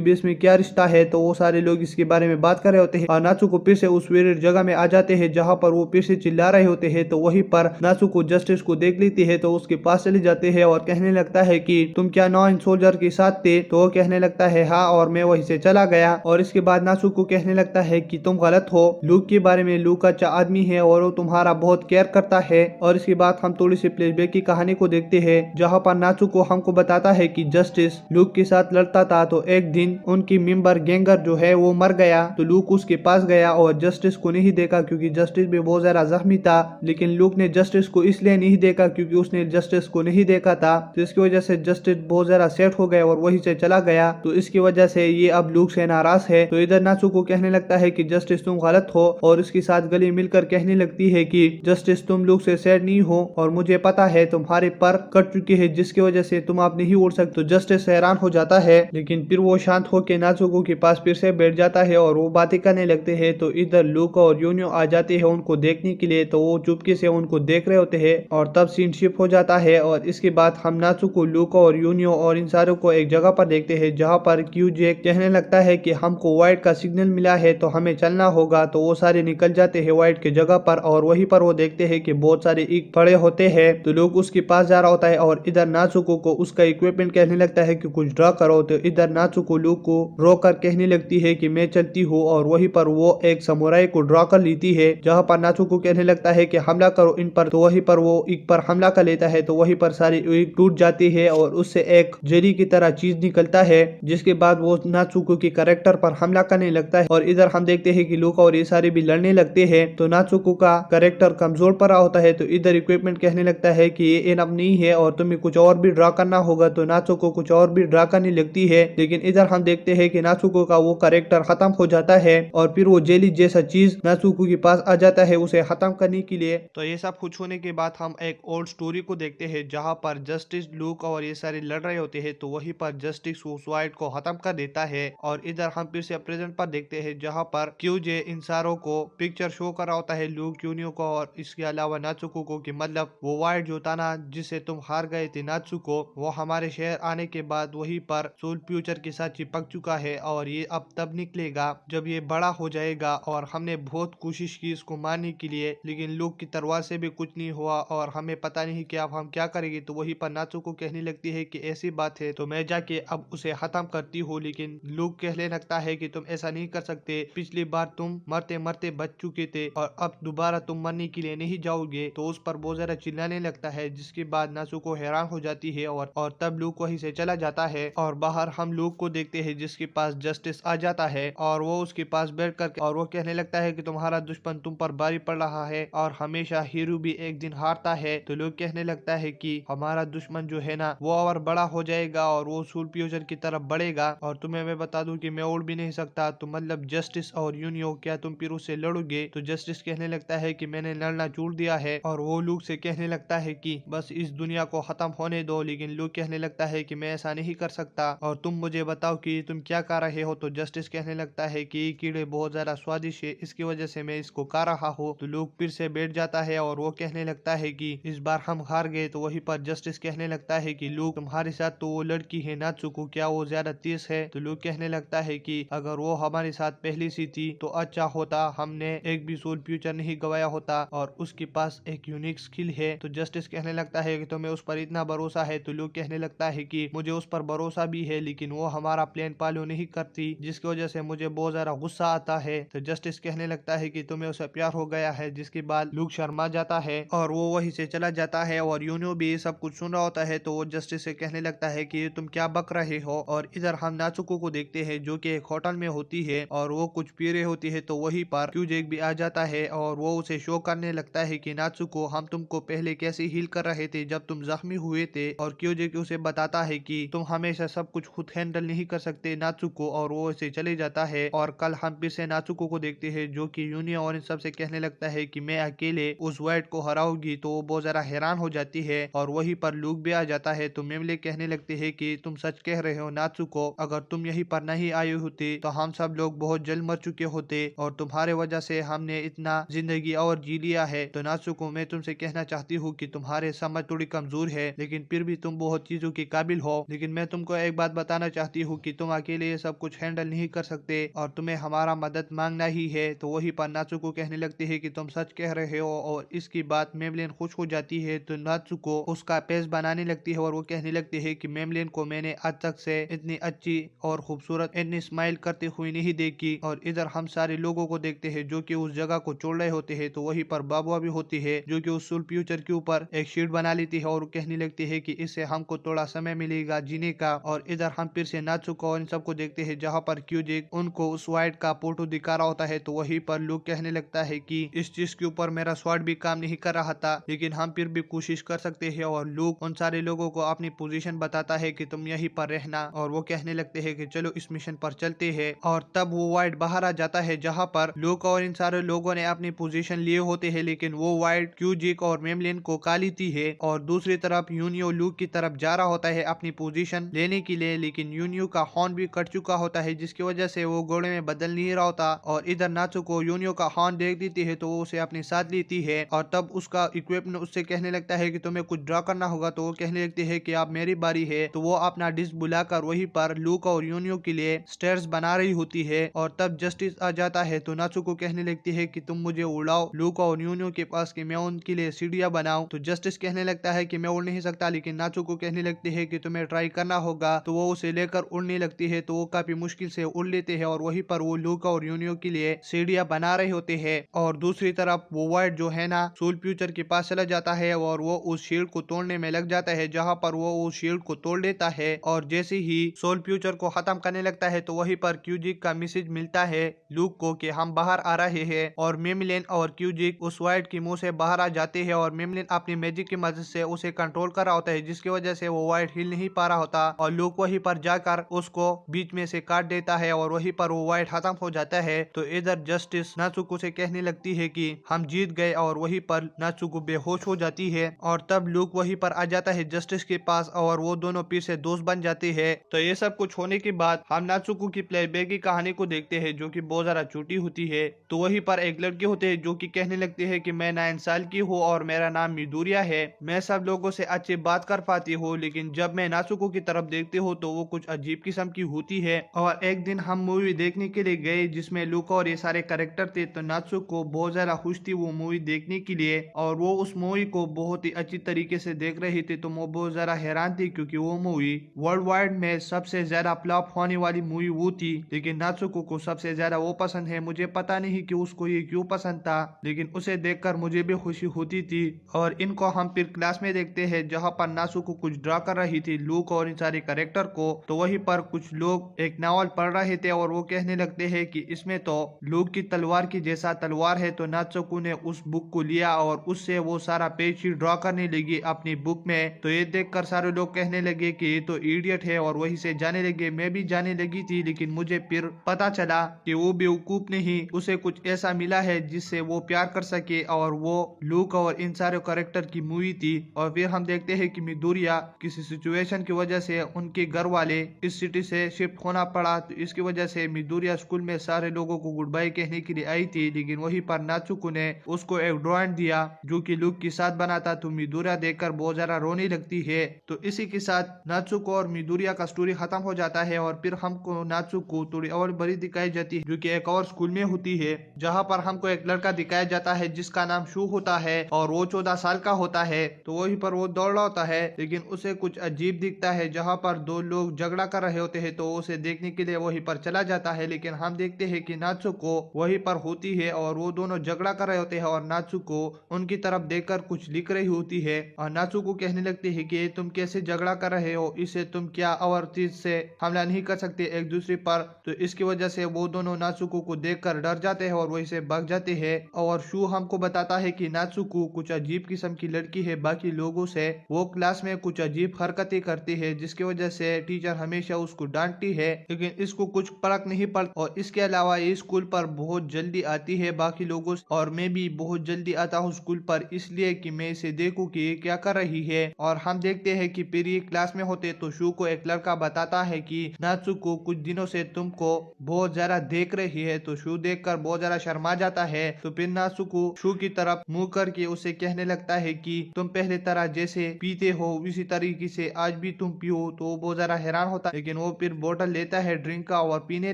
बीच में क्या रिश्ता है। तो वो सारे लोग इसके बारे में बात कर रहे होते हैं और नाजुको फिर से उस वेरिड जगह में आ जाते हैं जहाँ पर वो फिर से चिल्ला रहे होते हैं। तो वहीं पर नाजुको जस्टिस को देख लेती है तो उसके पास चले जाते हैं और कहने लगता है कि तुम क्या नॉन सोल्जर के साथ थे। तो वो कहने लगता है हाँ, और मैं वहीं से चला गया। और इसके बाद नाजुको कहने लगता है कि तुम गलत हो, लूक के बारे में लूक अच्छा आदमी है और वो तुम्हारा बहुत केयर करता है। और इसके बाद हम थोड़ी सी फ्लैशबैक की कहानी को देखते हैं जहाँ पर नाजुको हमको बताता है कि जस्टिस लूक के साथ लड़ता था, तो एक दिन उनकी मेंबर गैंगर जो है वो मर गया। तो लूक उसके पास गया और जस्टिस को नहीं देखा क्योंकि जस्टिस भी बहुत ज्यादा जख्मी था। लेकिन लूक ने जस्टिस को इसलिए नहीं देखा क्योंकि उसने जस्टिस को नहीं देखा था, तो इसकी वजह से जस्टिस बहुत ज्यादा सेट हो गया और वहीं से चला गया। तो इसकी वजह से ये अब लूक से नाराज है। तो इधर नाजुको कहने लगता है कि जस्टिस तुम गलत हो और इसके साथ गले मिलकर कहने लगती है कि जस्टिस तुम लूक से सेट नहीं हो और मुझे पता है तुम्हारे पर कट चुके हैं जिसकी वजह से तुम आप नहीं उड़ सकते। तो जस्टिस हैरान हो जाता है, लेकिन फिर वो शांत होकर नाजुको के पास फिर से बैठ जाता है और वो बातें करने लगते हैं। तो इधर लूक और यूनियो आ जाते हैं उनको देखने के लिए, तो वो चुपके से उनको देख रहे होते हैं और तब सीन शिफ्ट हो जाता है। और इसके बाद हम नाजुको, लूक और यूनियो और इन सारों को एक जगह पर देखते हैं जहाँ पर क्यूजे कहने लगता है कि हमको वाइट का सिग्नल मिला है तो हमें चलना होगा। तो वो सारे निकल जाते हैं वाइट के जगह पर और वहीं पर वो देखते हैं कि बहुत सारे ईंट पड़े होते हैं। तो लोग उसके पास जा रहा होता है और इधर नाजुको को उसका इक्विपमेंट कहने लगता है कि कुछ ड्रा करो। तो इधर नाजुको लूक को रोक कर कहने लगती है कि मैं चलती हूँ और वहीं पर वो एक समुराई को ड्रा कर लेती है जहाँ पर नाजुको कहने लगता है कि हमला करो इन पर। तो वहीं पर वो ईंट पर हमला कर लेता है, तो वहीं पर सारी ईंट टूट जाती है और उससे एक जेली की तरह चीज निकलता है जिसके बाद वो नाजुको के कैरेक्टर पर हमला करने लगता है। और इधर हम देखते हैं कि लूक और ये सारे भी लड़ने लगते हैं। तो नाजुको का कैरेक्टर कमजोर पड़ा होता है, तो इधर इक्विपमेंट कहने लगता है कि ये इनफ नहीं है और तुम्हें कुछ और भी ड्रा करना होगा। तो नाजुको कुछ और भी ड्रा करने लगती है, लेकिन इधर हम देखते हैं कि नाजुको का वो कैरेक्टर खत्म हो जाता है और फिर वो जेली जैसा चीज नाजुको के पास आ जाता है उसे खत्म करने के लिए। तो ये सब कुछ होने के बाद हम एक ओल्ड स्टोरी को देखते हैं जहाँ पर जस्टिस, लूक और ये सारे लड़ रहे होते हैं। तो वहीं पर जस्टिस उस वाइट को खत्म कर देता है और इधर हम फिर से प्रेजेंट पर देखते हैं जहाँ पर क्यूजे इन सारों को पिक्चर शो कर रहा होता है, लूक, यूनियो को और इसके अलावा नाजुको को, कि मतलब वो वाइट जो था ना जिससे तुम हार गए थे नाजुको, वो हमारे शहर आने के बाद वहीं पर सोल फ्यूचर के साथ चिपक चुका है और ये अब तब निकलेगा जब ये बड़ा हो जाएगा। और हमने बहुत कोशिश की इसको मारने के लिए, लेकिन लूक की तलवार से भी कुछ नहीं हुआ और हमें पता नहीं कि अब हम क्या करेंगे। तो वहीं पर नाजुको कहने लगती है कि ऐसी बात है तो मैं जाके अब उसे खत्म करती हूँ, लेकिन लूक कहने लगता है कि तुम ऐसा नहीं कर सकते, पिछली बार तुम मरते मरते बच चुके थे और अब दोबारा तुम मरने के लिए नहीं जाओगे। तो उस पर बहुत ज्यादा चिल्लाने लगता है जिसके बाद नाजुको हैरान हो जाती है और तब लूक वहीं से चला जाता है। और बाहर हम लूक को देखते हैं जिसके पास जस्टिस आ जाता है और वो उसके पास बैठ कर और वो कहने लगता है कि तुम्हारा दुश्मन तुम पर भारी पड़ रहा है और हमेशा हीरो भी एक दिन हारता है। तो लूक कहने लगता है कि हमारा दुश्मन जो है ना वो और बड़ा हो जाएगा और वो सोल फ्यूजन की तरफ बढ़ेगा और तुम्हें मैं बता दूं कि मैं उड़ भी नहीं सकता। तो मतलब जस्टिस और यूनियो, क्या तुम फिर उससे लड़ोगे? तो जस्टिस कहने लगता है कि मैंने लड़ना छोड़ दिया है और वो लूक से कहने लगता है कि बस इस दुनिया को खत्म होने दो। लेकिन लूक कहने लगता है कि मैं ऐसा नहीं कर सकता और तुम मुझे बताओ कि तुम क्या कर रहे हो। तो जस्टिस कहने लगता है कि ये कीड़े बहुत ज्यादा स्वादिष्ट है, इसकी वजह से मैं इसको खा रहा हूँ। तो लूक फिर से बैठ जाता है और वो कहने लगता है कि इस बार हम हार गए। तो वहीं पर जस्टिस कहने लगता है कि लूक, तुम्हारे साथ तो वो लड़की है नाजुको, क्या वो ज्यादा तेज है? तो लूक कहने लगता है कि अगर वो हमारे साथ पहले से थी तो अच्छा होता, हमने एक भी सोल फ्यूचर नहीं गवाया होता और उसके पास एक यूनिक स्किल है। तो जस्टिस कहने लगता है कि तुम्हें उस पर इतना भरोसा है? तो लूक कहने लगता है कि मुझे उस पर भरोसा भी है, लेकिन वो हमारा प्लान फॉलो नहीं करती जिसकी वजह से मुझे बहुत ज्यादा गुस्सा आता है। तो जस्टिस कहने लगता है कि तुम्हें उससे प्यार हो गया है, जिसके बाद लूक शर्मा जाता है और वो वहीं से चला जाता है। और यूनियो भी सब कुछ सुन रहा होता है, तो वो जस्टिस से कहने लगता है कि तुम क्या बक रहे हो। और इधर हम नाजुको को देखते हैं जो कि एक होटल में होती है और वो कुछ पी रही होती है। तो वहीं पर क्यूजेक भी आ जाता है और वो उसे शो करने लगता है कि नाजुको, हम तुमको पहले कैसे हील कर रहे थे जब तुम जख्मी हुए थे। और क्यूजेक उसे बताता है कि तुम हमेशा सब कुछ खुद हैंडल नहीं कर सकते नाजुको, और वो इसे चले जाता है। और कल हम फिर से नाजुको को देखते हैं जो कि यूनियो और इन सब से कहने लगता है कि मैं अकेले उस वाइट को हराऊंगी। तो वो बहुत ज्यादा हैरान हो जाती है और वहीं पर लूक भी आ जाता है। तो मेमले कहने लगते हैं कि तुम सच कह रहे हो नाजुको, अगर तुम यहीं पर नहीं आई होती तो हम सब लोग बहुत जल्द मर चुके होते और तुम्हारे वजह वजह से हमने इतना जिंदगी और जी लिया है। तो नात्सुको मैं तुमसे कहना चाहती हूँ कि तुम्हारे समझ थोड़ी कमजोर है, लेकिन फिर भी तुम बहुत चीजों के काबिल हो। लेकिन मैं तुमको एक बात बताना चाहती हूँ कि तुम अकेले ये सब कुछ हैंडल नहीं कर सकते और तुम्हें हमारा मदद मांगना ही है। तो वही पर नात्सुको कहने लगती है कि तुम सच कह रहे हो, और इसकी बात मेबलिन खुश हो जाती है। तो नात्सुको उसका पेज बनाने लगती है और वो कहने लगती है कि मेबलिन को मैंने आज तक से इतनी अच्छी और खूबसूरत इतनी स्माइल करते हुए नहीं देखी। और इधर हम सारे लोगों को देखते हैं जो कि उस जगह को छोड़ रहे होते हैं। तो वहीं पर बाबुआ भी होती है जो कि उस सोल फ्यूचर के ऊपर एक शीट बना लेती है और कहने लगती है कि इससे हमको थोड़ा समय मिलेगा जीने का। और इधर हम फिर से नात्सुको और इन सबको देखते हैं जहाँ पर क्यूजिक उनको उस वाइट का फोटो दिखा रहा होता है। तो वहीं पर लुक कहने लगता है कि इस चीज के ऊपर मेरा स्वॉर्ड भी काम नहीं कर रहा था, लेकिन हम फिर भी कोशिश कर सकते हैं। और लुक उन सारे लोगों को अपनी पोजीशन बताता है कि तुम यहीं पर रहना, और वो कहने लगते हैं कि चलो इस मिशन पर चलते हैं। और तब वो वाइट बाहर आ जाता है जहाँ पर लुक और इन सारे लोगों ने अपनी पोजीशन लिए होते हैं, लेकिन वो वाइट क्यूजिक और मेमलिन को कालीती है। और दूसरी तरफ यूनियो लुक की तरफ जा रहा होता है अपनी पोजीशन लेने के लिए, लेकिन यूनियो का हॉर्न भी कट चुका होता है जिसकी वजह से वो घोड़े में बदल नहीं रहा होता। और इधर नात्सुको यूनियो का हॉर्न देख देती है तो वो उसे अपने साथ लेती है। और तब उसका इक्विपमेंट उससे कहने लगता है कि तुम्हें कुछ ड्रॉ करना होगा। तो वो कहने लगती है कि अब मेरी बारी है। तो वो अपना डिस्क बुलाकर वहीं पर लुक और यूनियो के लिए स्टेयर्स बना रही होती है। और तब जस्टिस आ जाता है तो नात्सुको कहने लगती है कि तुम मुझे उड़ाओ लुक और यूनियो के पास कि मैं उनके लिए सीढ़ियां बनाऊं। तो जस्टिस कहने लगता है कि मैं उड़ नहीं सकता, लेकिन नात्सुको कहने लगती है कि तुम्हें ट्राई करना होगा। तो वो उसे लेकर उड़ने लगती है। तो वो काफी मुश्किल से उड़ लेते हैं और वहीं पर वो लुक और यूनियो के लिए सीढ़ियां बना रहे होते हैं। और दूसरी तरफ वो वाइट जो है ना सोल फ्यूचर के पास चला जाता है और वो उस शील्ड को तोड़ने में लग जाता है, जहाँ पर वो उस शील्ड को तोड़ देता है। और जैसे ही सोल फ्यूचर को खत्म करने लगता है तो वहीं पर क्यूजिक का मैसेज मिलता है लुक को कि हम बाहर आ रहे हैं। और मेमलिन और क्यूजिक उस वाइट की मुंह से बाहर आ जाते हैं और मेमलिन अपनी मैजिक की मदद से उसे कंट्रोल कर रहा होता है, जिसकी वजह से वो वाइट हिल नहीं पा रहा होता। और लुक वहीं पर जाकर उसको बीच में से काट देता है और वहीं पर वो वाइट खत्म हो जाता है। तो इधर जस्टिस नात्सुको से कहने लगती है कि हम जीत गए, और वहीं पर नात्सुको बेहोश हो जाती है। और तब लुक वहीं पर आ जाता है जस्टिस के पास और वो दोनों फिर से दोस्त बन जाते हैं। तो ये सब कुछ होने के बाद हम नात्सुको की फ्लैशबैक की कहानी को देखते हैं जो कि बहुत ज्यादा छोटी होती है। तो वहीं पर एक लड़के होते हैं जो कि कहने लगते हैं कि मैं 9 साल की हूँ और मेरा नाम मिदुरिया है। मैं सब लोगों से अच्छी बात कर पाती हूँ, लेकिन जब मैं नात्सुको की तरफ देखती हूँ तो वो कुछ अजीब किस्म की होती है। और एक दिन हम मूवी देखने के लिए गए जिसमें लुक और ये सारे कैरेक्टर थे। तो नात्सुको बहुत ज्यादा खुश थी वो मूवी देखने के लिए, और वो उस मूवी को बहुत ही अच्छी तरीके से देख रही थी। तो वो बहुत ज्यादा हैरान थी क्योंकि वो मूवी वर्ल्ड वाइड में सबसे ज्यादा फ्लॉप होने वाली मूवी वो थी, लेकिन नात्सुको को सबसे ज्यादा वो पसंद है। मुझे पता नहीं कि उसको ये क्यों पसंद था, लेकिन उसे देखकर मुझे भी खुशी होती थी। और इनको हम फिर क्लास में देखते हैं जहाँ पर नात्सुको कुछ ड्रा कर रही थी लुक और इन सारे कैरेक्टर को। तो वहीं पर कुछ लोग एक नावल पढ़ रहे थे और वो कहने लगते हैं कि इसमें तो लुक की तलवार की जैसा तलवार है। तो नात्सुको ने उस बुक को लिया और उससे वो सारा पेज शीट ड्रॉ करने लगी अपनी बुक में। तो ये देखकर सारे लोग कहने लगे कि ये तो इडियट है और वहीं से जाने लगे। मैं भी जाने लगी थी, लेकिन मुझे फिर पता चला कि वो बेवकूफ नहीं, उसे कुछ ऐसा मिला है जिससे वो प्यार कर सके, और वो लुक और इन सारे कैरेक्टर की मूवी थी। और फिर हम देखते हैं कि मिदुरिया किसी सिचुएशन की वजह से उनके घर वाले इस सिटी से शिफ्ट होना पड़ा। तो इसकी वजह से मिदुरिया स्कूल में सारे लोगों को गुड बाय कहने के लिए आई थी, लेकिन वहीं पर नात्सुको ने उसको एक ड्राइंग दिया जो कि लुक के साथ बना था। तो मिदुरिया देखकर बहुत ज्यादा रोने लगती है। तो इसी के साथ नात्सुको और मिदुरिया का स्टोरी खत्म हो जाता है। और फिर हमको नात्सुको थोड़ी और बड़ी दिखाई जाती है जो कि एक और स्कूल में होती है, जहाँ पर हमको एक लड़का दिखाया जाता है जिसका नाम शू होता है और वो 14 साल का होता है। तो वहीं पर वो दौड़ रहा होता है, लेकिन उसे कुछ अजीब दिखता है जहाँ पर दो लोग झगड़ा कर रहे होते हैं। तो उसे देखने के लिए वहीं पर चला जाता है, लेकिन हम देखते हैं कि नात्सुको वहीं पर होती है और वो दोनों झगड़ा कर रहे होते हैं और नात्सुको उनकी तरफ देखकर कुछ लिख रही होती है। और नात्सुको कहने लगती है कि तुम कैसे झगड़ा कर रहे हो, इसे तुम क्या और चीज से हमला नहीं कर सकते एक दूसरे पर। तो इसकी वजह से वो दोनों नात्सुको को देखकर डर जाते हैं और वहीं से भाग जाते हैं। और शू हमको बताता है कि नात्सुको कुछ अजीब किस्म की लड़की है बाकी लोगों से, वो क्लास में कुछ अजीब हरकतें करती है जिसकी वजह से टीचर हमेशा उसको डांटती है, लेकिन इसको कुछ फर्क नहीं पड़ता। और इसके अलावा ये स्कूल पर बहुत जल्दी आती है बाकी लोगों से, और मैं भी बहुत जल्दी आता हूँ स्कूल पर इसलिए कि मैं इसे देखूं कि ये क्या कर रही है। और हम देखते हैं कि फिर ये क्लास में होते तो शू को एक लड़का बताता है कि नात्सुको कुछ दिनों से तुमको बहुत ज्यादा देख रही है। तो शू देखकर बहुत ज्यादा शर्मा जाता है। तो फिर नात्सुको शू की तरफ मुंह करके उसे कहने लगता है कि तुम पहले तरह जैसे पीते हो उसी तरीके से आज भी तुम पियो। तो वो बहुत ज्यादा हैरान होता है, लेकिन वो फिर बोतल लेता है ड्रिंक का और पीने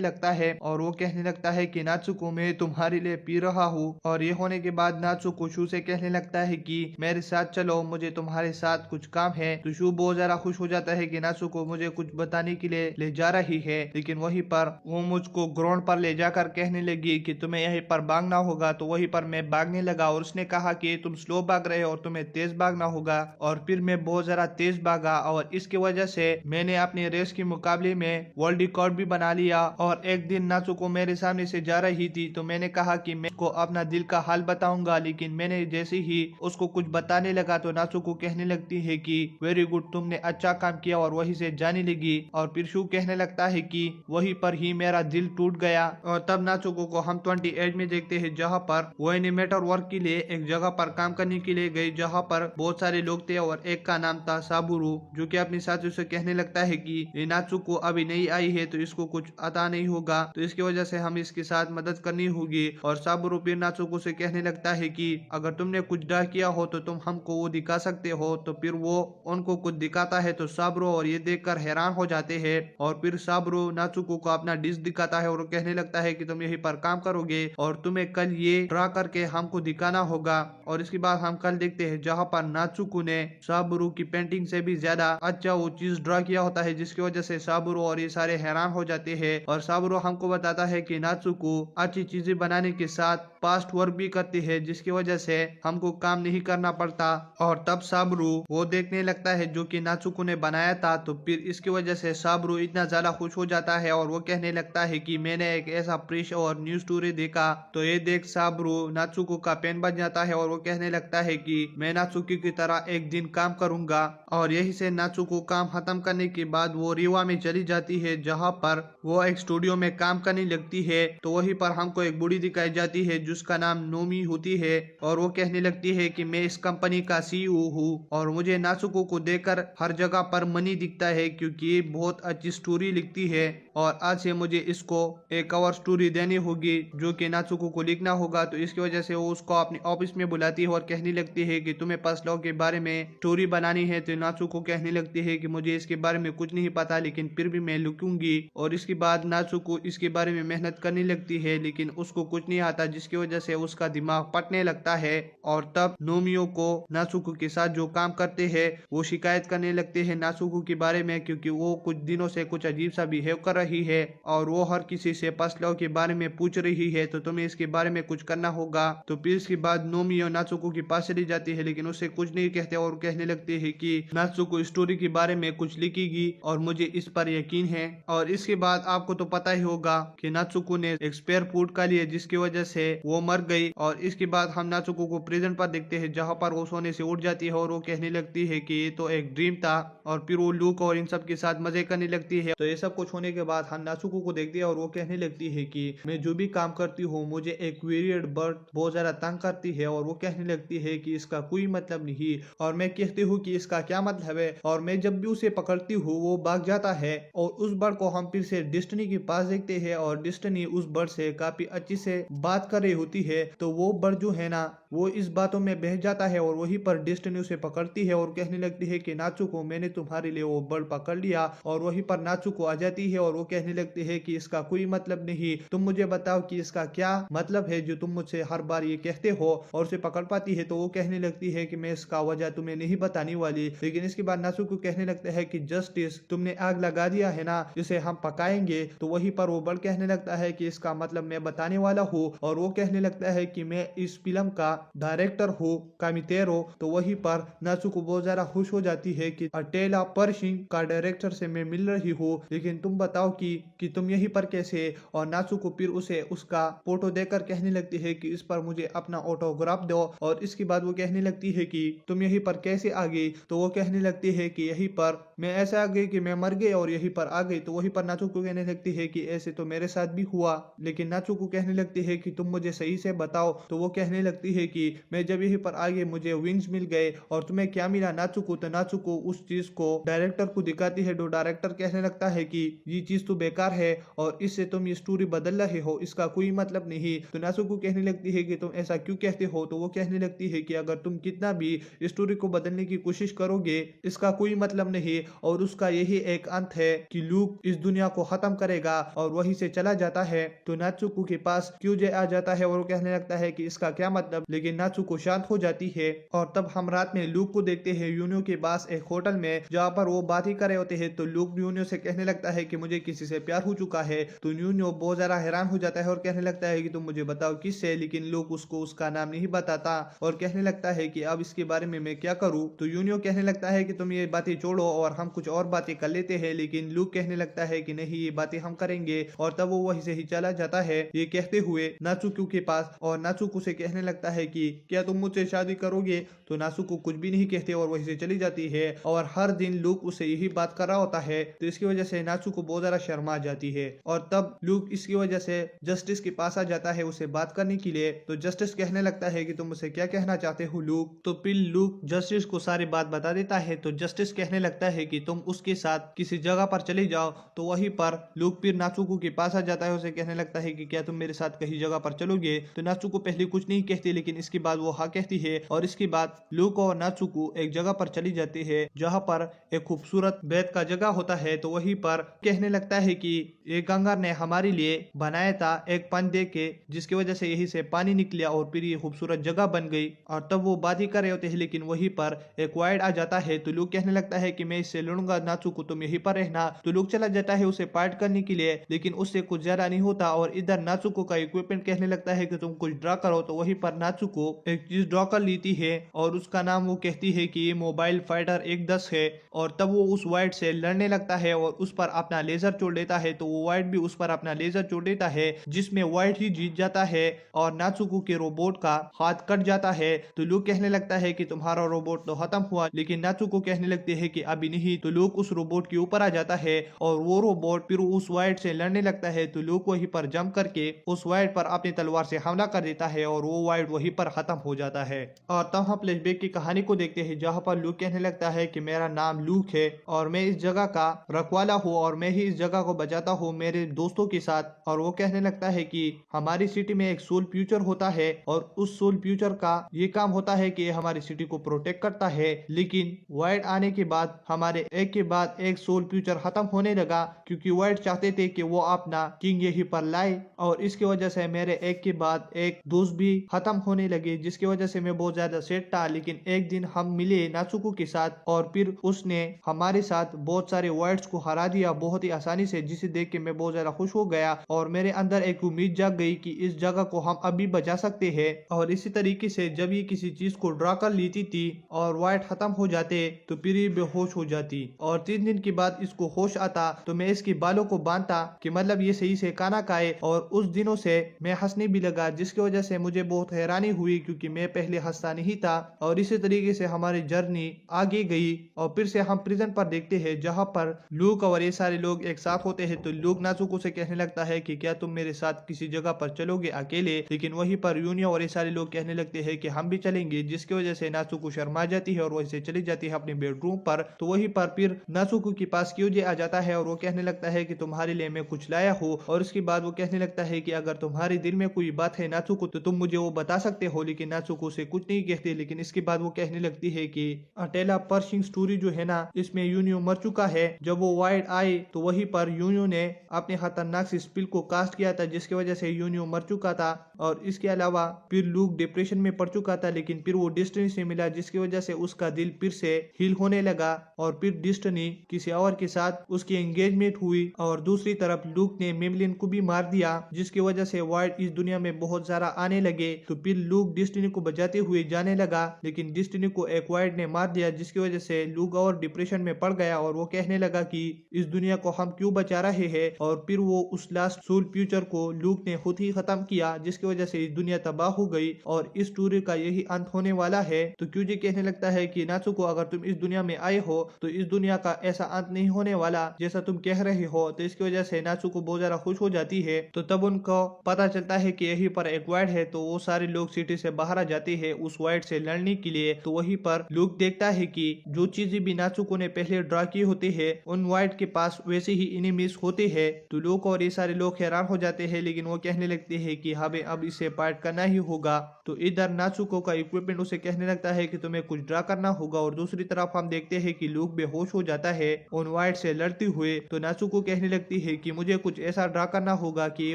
लगता है और वो कहने लगता है कि नात्सुको मैं तुम्हारे लिए पी रहा हूँ। और ये होने के बाद नात्सुको शू से कहने लगता है कि मेरे साथ चलो, मुझे तुम्हारे साथ कुछ काम है। तो शू बहुत ज्यादा खुश हो जाता है कि नात्सुको मुझे कुछ बताने के लिए ले जा रही है, लेकिन वहीं पर वो मुझको ग्राउंड पर ले जाकर कहने लगी कि तुम्हें यहीं पर भागना होगा। तो वहीं पर मैं भागने लगा और उसने कहा कि तुम स्लो भाग रहे हो और तुम्हें तेज भागना होगा। और फिर मैं बहुत ज्यादा तेज भागा और इसकी वजह से मैंने अपनी रेस के मुकाबले में वर्ल्ड रिकॉर्ड भी बना लिया। और एक दिन नात्सुको मेरे सामने से जा रही थी तो मैंने कहा कि मैं उसको अपना दिल का हाल बताऊंगा, लेकिन मैंने जैसे ही उसको कुछ बताने लगा तो नात्सुको कहने लगती है कि वेरी गुड, तुमने अच्छा काम किया और वहीं से जाने लगी। और फिर शू कहने लगता है कि वहीं पर ही मेरा दिल टूट गया। और तब नात्सुको को हम 28 में देखते हैं, जहाँ पर वो एनिमेटर वर्क के लिए एक जगह पर काम करने के लिए गई, जहाँ पर बहुत सारे लोग थे और एक का नाम था साबुरु, जो कि अपनी साथियों से कहने लगता है कि ये नात्सुको अभी नई आई है तो इसको कुछ आता नहीं होगा, तो इसकी वजह से हम इसके साथ मदद करनी होगी। और साबुरु फिर नात्सुको से कहने लगता है कि अगर तुमने कुछ डर किया हो तो तुम हमको वो दिखा सकते हो। तो फिर वो उनको कुछ दिखाता है तो साबुरु और ये देखकर हैरान हो जाते हैं। और फिर साबुरु नात्सुको को अपना डिश दिखाता है और कहने लगता है कि तुम यहीं पर काम करोगे और तुम्हें कल ये ड्रा करके हमको दिखाना होगा। और इसके बाद हम कल देखते हैं, जहाँ पर नात्सुको ने साबुरु की पेंटिंग से भी ज्यादा अच्छा वो चीज ड्रा किया होता है, जिसकी वजह से साबुरु और ये सारे हैरान हो जाते हैं। और साबुरु हमको बताता है कि नात्सुको अच्छी चीजें बनाने के साथ पास्ट वर्क भी करती है, जिसकी वजह से हमको काम नहीं करना पड़ता। और तब साबुरु वो देखने लगता है जो कि नात्सुको ने बनाया था। तो फिर इसकी वजह से साबुरु इतना ज्यादा खुश हो जाता है और वो कहने लगता है कि मैंने एक ऐसा प्रेस और न्यूज स्टोरी देखा। तो ये देख साबुरु नात्सुको का पेन बन जाता है और वो कहने लगता है कि मैं नात्सुको की तरह एक दिन काम करूंगा। और यही से नात्सुको काम खत्म करने के बाद वो रीवा में चली जाती है, जहाँ पर वो एक स्टूडियो में काम करने लगती है। तो वहीं पर हमको एक बूढ़ी दिखाई जाती है जिसका नाम नोमी होती है और वो कहने लगती है कि मैं इस कंपनी का CEO हूँ और मुझे नात्सुको को देखकर हर जगह पर मनी दिखता है, क्योंकि ये बहुत अच्छी स्टोरी लिखती है और आज से मुझे इसको एक कवर स्टोरी देनी होगी जो कि नात्सुको को लिखना होगा। तो इसकी वजह से वो उसको अपने ऑफिस में बुलाती है और कहने लगती है कि तुम्हें पर्स लॉ के बारे में स्टोरी बनानी है। तो नात्सुको कहने लगती है कि मुझे इसके बारे में कुछ नहीं पता, लेकिन फिर भी मैं लिखूंगी। और इसके बाद नात्सुको इसके बारे में मेहनत करने लगती है, लेकिन उसको कुछ नहीं आता, जिसकी वजह से उसका दिमाग पटने लगता है। और तब नोमियो को नात्सुको के साथ जो काम करते हैं वो शिकायत करने लगते हैं नात्सुको के बारे में, क्योंकि वो कुछ दिनों से कुछ अजीब सा बिहेव कर रही है और वो हर किसी से पर्स लॉ के बारे में पूछ रही है। तो तुम्हें इसके बारे में कुछ करना होगा। तो फिर इसके बाद नोमियो नात्सुको के पास चली जाती है, लेकिन उससे कुछ नहीं कहते और कहने लगते हैं कि नात्सुको स्टोरी के बारे में कुछ लिखेगी और मुझे इस पर यकीन है। और इसके बाद आपको तो पता ही होगा कि नात्सुको ने एक स्पेयर फूड खा लिया, जिसकी वजह से वो मर गई। और इसके बाद हम नात्सुको को प्रिजन पर देखते हैं, जहाँ पर वो सोने से उठ जाती है और वो कहने लगती है कि ये तो एक ड्रीम था। और फिर वो लूक और इन सब के साथ मजे करने लगती है। तो ये सब कुछ होने के बाद हम नात्सुको को देखते हैं और वो कहने लगती है कि मैं जो भी काम करती हूँ मुझे एक वेरिएड बर्ड बहुत ज्यादा तंग करती है। और वो कहने लगती है कि इसका कोई मतलब नहीं। और मैं कहती हूँ कि इसका क्या मतलब है। और मैं जब भी उसे पकड़ती हूँ वो भाग जाता है। और उस बर्ड को हम फिर से डिस्टनी के पास देखते हैं और डिस्टनी उस बर्ड से काफी अच्छी से बात कर रही होती है। तो वो बर्ड जो है ना वो इस बातों में बह जाता है और वहीं पर डिस्टनी उसे पकड़ती है और कहने लगती है कि नात्सुको मैंने तुम्हारे लिए वो बर्ड पकड़ लिया। और वहीं पर नात्सुको आ जाती है और वो कहने लगती है कि इसका कोई मतलब नहीं, तुम मुझे बताओ कि इसका क्या मतलब है जो तुम मुझसे हर बार ये कहते हो। और उसे पकड़ पाती है तो वो कहने लगती है कि मैं इसका वजह तुम्हें नहीं बताने वाली। लेकिन इसके बाद नात्सुको कहने लगता है कि जस्टिस तुमने आग लगा दिया है ना जिसे हम पकाएंगे। तो वहीं पर वो बर्ड कहने लगता है कि इसका मतलब मैं बताने वाला हूँ। और वो कहने लगता है कि मैं इस फिल्म का डायरेक्टर हूँ कामितेरो। तो वहीं पर नात्सुको बहुत ज्यादा खुश हो जाती है कि अ टेल ऑफ परशिंग का डायरेक्टर से मैं मिल रही हूँ, लेकिन तुम बताओ कि तुम यहीं पर कैसे। और नात्सुको फिर उसे उसका फोटो देकर कहने लगती है कि इस पर मुझे अपना ऑटोग्राफ दो। और इसके बाद वो कहने लगती है कि तुम यहीं पर कैसे आ गई। तो वो कहने लगती है कि यहीं पर मैं ऐसा आ गई कि मैं मर गई और यहीं पर आ गई। तो वहीं पर नात्सुको कहने लगती है कि ऐसे तो मेरे साथ भी हुआ। लेकिन नात्सुको कहने लगती है कि तुम मुझे सही से बताओ। तो वो कहने लगती है कि मैं जब यहीं पर आ गई मुझे विंग्स मिल गए। और तुम्हें क्या मिला नात्सुको। तो नात्सुको उस चीज को डायरेक्टर को दिखाती है। तो डायरेक्टर कहने लगता है कि ये चीज तो बेकार है और इससे तुम ये स्टोरी बदल रहे हो, इसका कोई कोई मतलब नहीं। तो नाजुको कहने लगती है कि तुम ऐसा क्यों कहते हो। तो वो कहने लगती है कि अगर तुम कितना भी स्टोरी को बदलने की कोशिश करोगे इसका कोई मतलब नहीं, और उसका यही एक अंत है कि लूक इस दुनिया को खत्म करेगा, और वहीं से चला जाता है। तो नाजुको के पास क्यूजे आ जाता है और वो कहने लगता है कि इसका क्या मतलब, लेकिन नाजुको शांत हो जाती है। और तब हम रात में लूक को देखते हैं यूनियो के पास एक होटल में, जहाँ पर वो बात ही कर रहे होते हैं। तो लूक यूनियो से कहने लगता है कि मुझे किसी से प्यार हो चुका है। तो यूनियो बहुत ज्यादा हैरान हो जाता है और कहने लगता है कि तुम मुझे बताओ किससे, लेकिन लूक उसको उसका नाम नहीं बताता और कहने लगता है कि अब इसके बारे में मैं क्या करूं। तो यूनियो कहने लगता है कि तुम ये बातें छोड़ो और हम कुछ और बातें कर लेते हैं, लेकिन लूक कहने लगता है कि नहीं, ये बातें हम करेंगे। और तब वो वहीं से ही चला जाता है ये कहते हुए नाजुको के पास, और नाजुको से कहने लगता है कि क्या तुम मुझसे शादी करोगे। तो नाजुको कुछ भी नहीं कहते और वहीं से चली जाती है। और हर दिन लूक उसे यही बात कर रहा होता है। तो इसकी वजह से नाजुको बहुत ज्यादा शर्मा जाती है। और तब लूक इसकी वजह से जस्टिस के पास आ जाता है उसे बात करने के लिए। तो जस्टिस कहने लगता है कि तुम मुझसे क्या कहना चाहते हो लूक। तो फिर लूक जस्टिस को सारी बात बता देता है। तो जस्टिस कहने लगता है कि तुम उसके साथ किसी जगह पर चले जाओ। तो वहीं पर लूक फिर नाजुको के पास आ जाता है, उसे कहने लगता है कि क्या तुम मेरे साथ कहीं जगह पर चलोगे। तो नाजुको पहले कुछ नहीं कहती, लेकिन इसके बाद वो हाँ कहती है। और इसके बाद लूक और नाजुको एक जगह पर चली जाती है जहाँ पर एक खूबसूरत बेत का जगह होता है। तो वहीं पर कहने लगता है कि ये गंगा ने हमारे लिए बनाया था एक पंच दे के, जिसकी वजह से यही से पानी निकला और फिर ये खूबसूरत जगह बन गई। और तब वो बात ही कर रहे होते हैं, लेकिन वहीं पर एक वाइड आ जाता है। तो लूक कहने लगता है कि मैं इससे लड़ूंगा, नाजुको तुम यहीं पर रहना। तो लूक चला जाता है उसे फाइट करने के लिए, लेकिन उससे कुछ ज्यादा नहीं होता। और इधर नाजुको का इक्विपमेंट कहने लगता है कि तुम कुछ ड्रा करो। तो वहीं पर नाजुको एक चीज ड्रा कर लेती है और उसका नाम वो कहती है कि ये मोबाइल फाइटर 110 है। और तब वो उस वाइड से लड़ने लगता है और उस पर अपना लेजर छोड़ देता है। तो वो वाइड भी उस पर अपना लेजर छोड़ देता है, जिसमें वाइड ही जीत जाता है और नाजुको के रोबोट का हाथ कट जाता है। तो लूक कहने लगता है कि तुम्हारा रोबोट तो खत्म हुआ, लेकिन नाजुको कहने लगती है कि अभी नहीं। तो लूक उस रोबोट के ऊपर आ जाता है और वो रोबोट फिर उस वाइड से लड़ने लगता है। तो लूक वहीं पर जंप करके उस वाइड पर अपनी तलवार से हमला कर देता है और वो वाइड वहीं पर खत्म हो जाता है। और तब हम फ्लैशबैक की कहानी को देखते हैं, जहाँ पर लूक कहने लगता है कि मेरा नाम लूक है और मैं इस जगह का रखवाला हूँ और मैं ही इस जगह को बचाता हूँ मेरे दोस्तों के साथ। और वो कहने लगता है कि हमारी सिटी में एक सोल फ्यूचर होता है और उस सोल फ्यूचर का ये काम होता है कि हमारी सिटी को प्रोटेक्ट करता है, लेकिन वाइड आने के बाद हमारे एक के बाद एक सोल फ्यूचर खत्म होने लगा, क्योंकि वाइड चाहते थे कि वो अपना किंग यहीं पर लाए। और इसकी वजह से मेरे एक के बाद एक दोस्त भी खत्म होने लगे, जिसकी वजह से मैं बहुत ज्यादा सैड था। लेकिन एक दिन हम मिले नाजुको के साथ और फिर उसने हमारे साथ बहुत सारे वाइड्स को हरा दिया बहुत ही आसानी से, जिसे देख के मैं बहुत ज्यादा खुश हो गया और मेरे अंदर एक उम्मीद जाग गई कि इस जगह को हम अभी बचा सकते हैं। और इसी तरीके से जब ये किसी चीज को ड्रा कर लेती थी और वाइड खत्म हो जाते तो फिर ये बेहोश हो जाती, और 3 दिन के बाद इसको होश आता तो मैं इसके बालों को बांधता कि मतलब ये सही से खाना खाए। और उस दिनों से मैं हंसने भी लगा, जिसकी वजह से मुझे बहुत हैरानी हुई क्योंकि मैं पहले हंसता नहीं था। और इसी तरीके से हमारी जर्नी आगे गई और फिर से हम प्रिजन पर देखते हैं, जहाँ पर लूक और ये सारे लोग एक साथ होते हैं। तो लूक नाजुको से कहने लगता है कि क्या तुम मेरे साथ किसी जगह पर चलोगे अकेले, लेकिन वहीं पर यूनियो और ये सारे लोग कहने लगते हैं कि हम भी चलेंगे, जिसकी वजह से नाजुको शर्मा जाती है और वहीं से चली जाती है अपने बेडरूम पर। तो वहीं पर फिर नाजुको के पास क्यूजे आ जाता है और वो कहने लगता है कि तुम्हारे लिए मैं कुछ लाया हूँ। और उसके बाद वो कहने लगता है कि अगर तुम्हारे दिल में कोई बात है नाजुको तो तुम मुझे वो बता सकते हो, लेकिन नाजुको से कुछ नहीं कहते। लेकिन इसके बाद वो कहने लगती है कि अटेला पर्शिंग स्टोरी जो है ना, इसमें यूनियो मर चुका है। जब वो वाइड आए तो वहीं पर यूनियो ने अपने खतरनाक से स्पिल को कास्ट किया था, जिसकी वजह से यूनियो मर चुका था। और इसके अलावा फिर लूक डिप्रेशन में पड़ चुका था, लेकिन फिर वो डिस्टनी से मिला, जिसकी वजह से उसका दिल फिर से हील होने लगा। और फिर डिस्टनी किसी और के साथ उसकी एंगेजमेंट हुई और दूसरी तरफ लूक ने मेमलिन को भी मार दिया, जिसकी वजह से वाइड इस दुनिया में बहुत ज्यादा आने लगे। तो फिर लूक डिस्टनी को बचाते हुए जाने लगा, लेकिन डिस्टनी को एक वाइड ने मार दिया, जिसकी वजह से लूक और डिप्रेशन में पड़ गया और वो कहने लगा कि इस दुनिया को हम क्यों बचा रहे हैं। और फिर वो उस लास्ट सोल फ्यूचर को लूक ने खुद ही खत्म किया, जिसकी वजह से इस दुनिया तबाह हो गई और इस स्टोरी का यही अंत होने वाला है। तो क्यूजे कहने लगता है कि नाजुको अगर तुम इस दुनिया में आए हो तो इस दुनिया का ऐसा अंत नहीं होने वाला जैसा तुम कह रहे हो। तो इसकी वजह से नाजुको बहुत ज्यादा खुश हो जाती है। तो तब उनको पता चलता है कि यहीं पर एक वाइड है, तो वो सारे लोग सिटी से बाहर आ जाते हैं उस वाइड से लड़ने के लिए। तो वहीं पर लूक देखता है कि जो चीजें भी नाजुको ने पहले ड्रा की होती है उन वाइड के पास वैसे ही एनिमीज होते हैं। तो लूक और ये सारे लोग हैरान हो जाते हैं, लेकिन लेकिन वो कहने लगती है कि हमें अब इसे पार्ट करना ही होगा। तो इधर नाजुको का इक्विपमेंट उसे कहने लगता है कि तुम्हें कुछ ड्रा करना होगा, और दूसरी तरफ हम देखते हैं कि लूक बेहोश हो जाता है उन वाइट से लड़ते हुए। तो नाजुको कहने लगती है कि मुझे कुछ ऐसा ड्रा करना होगा कि ये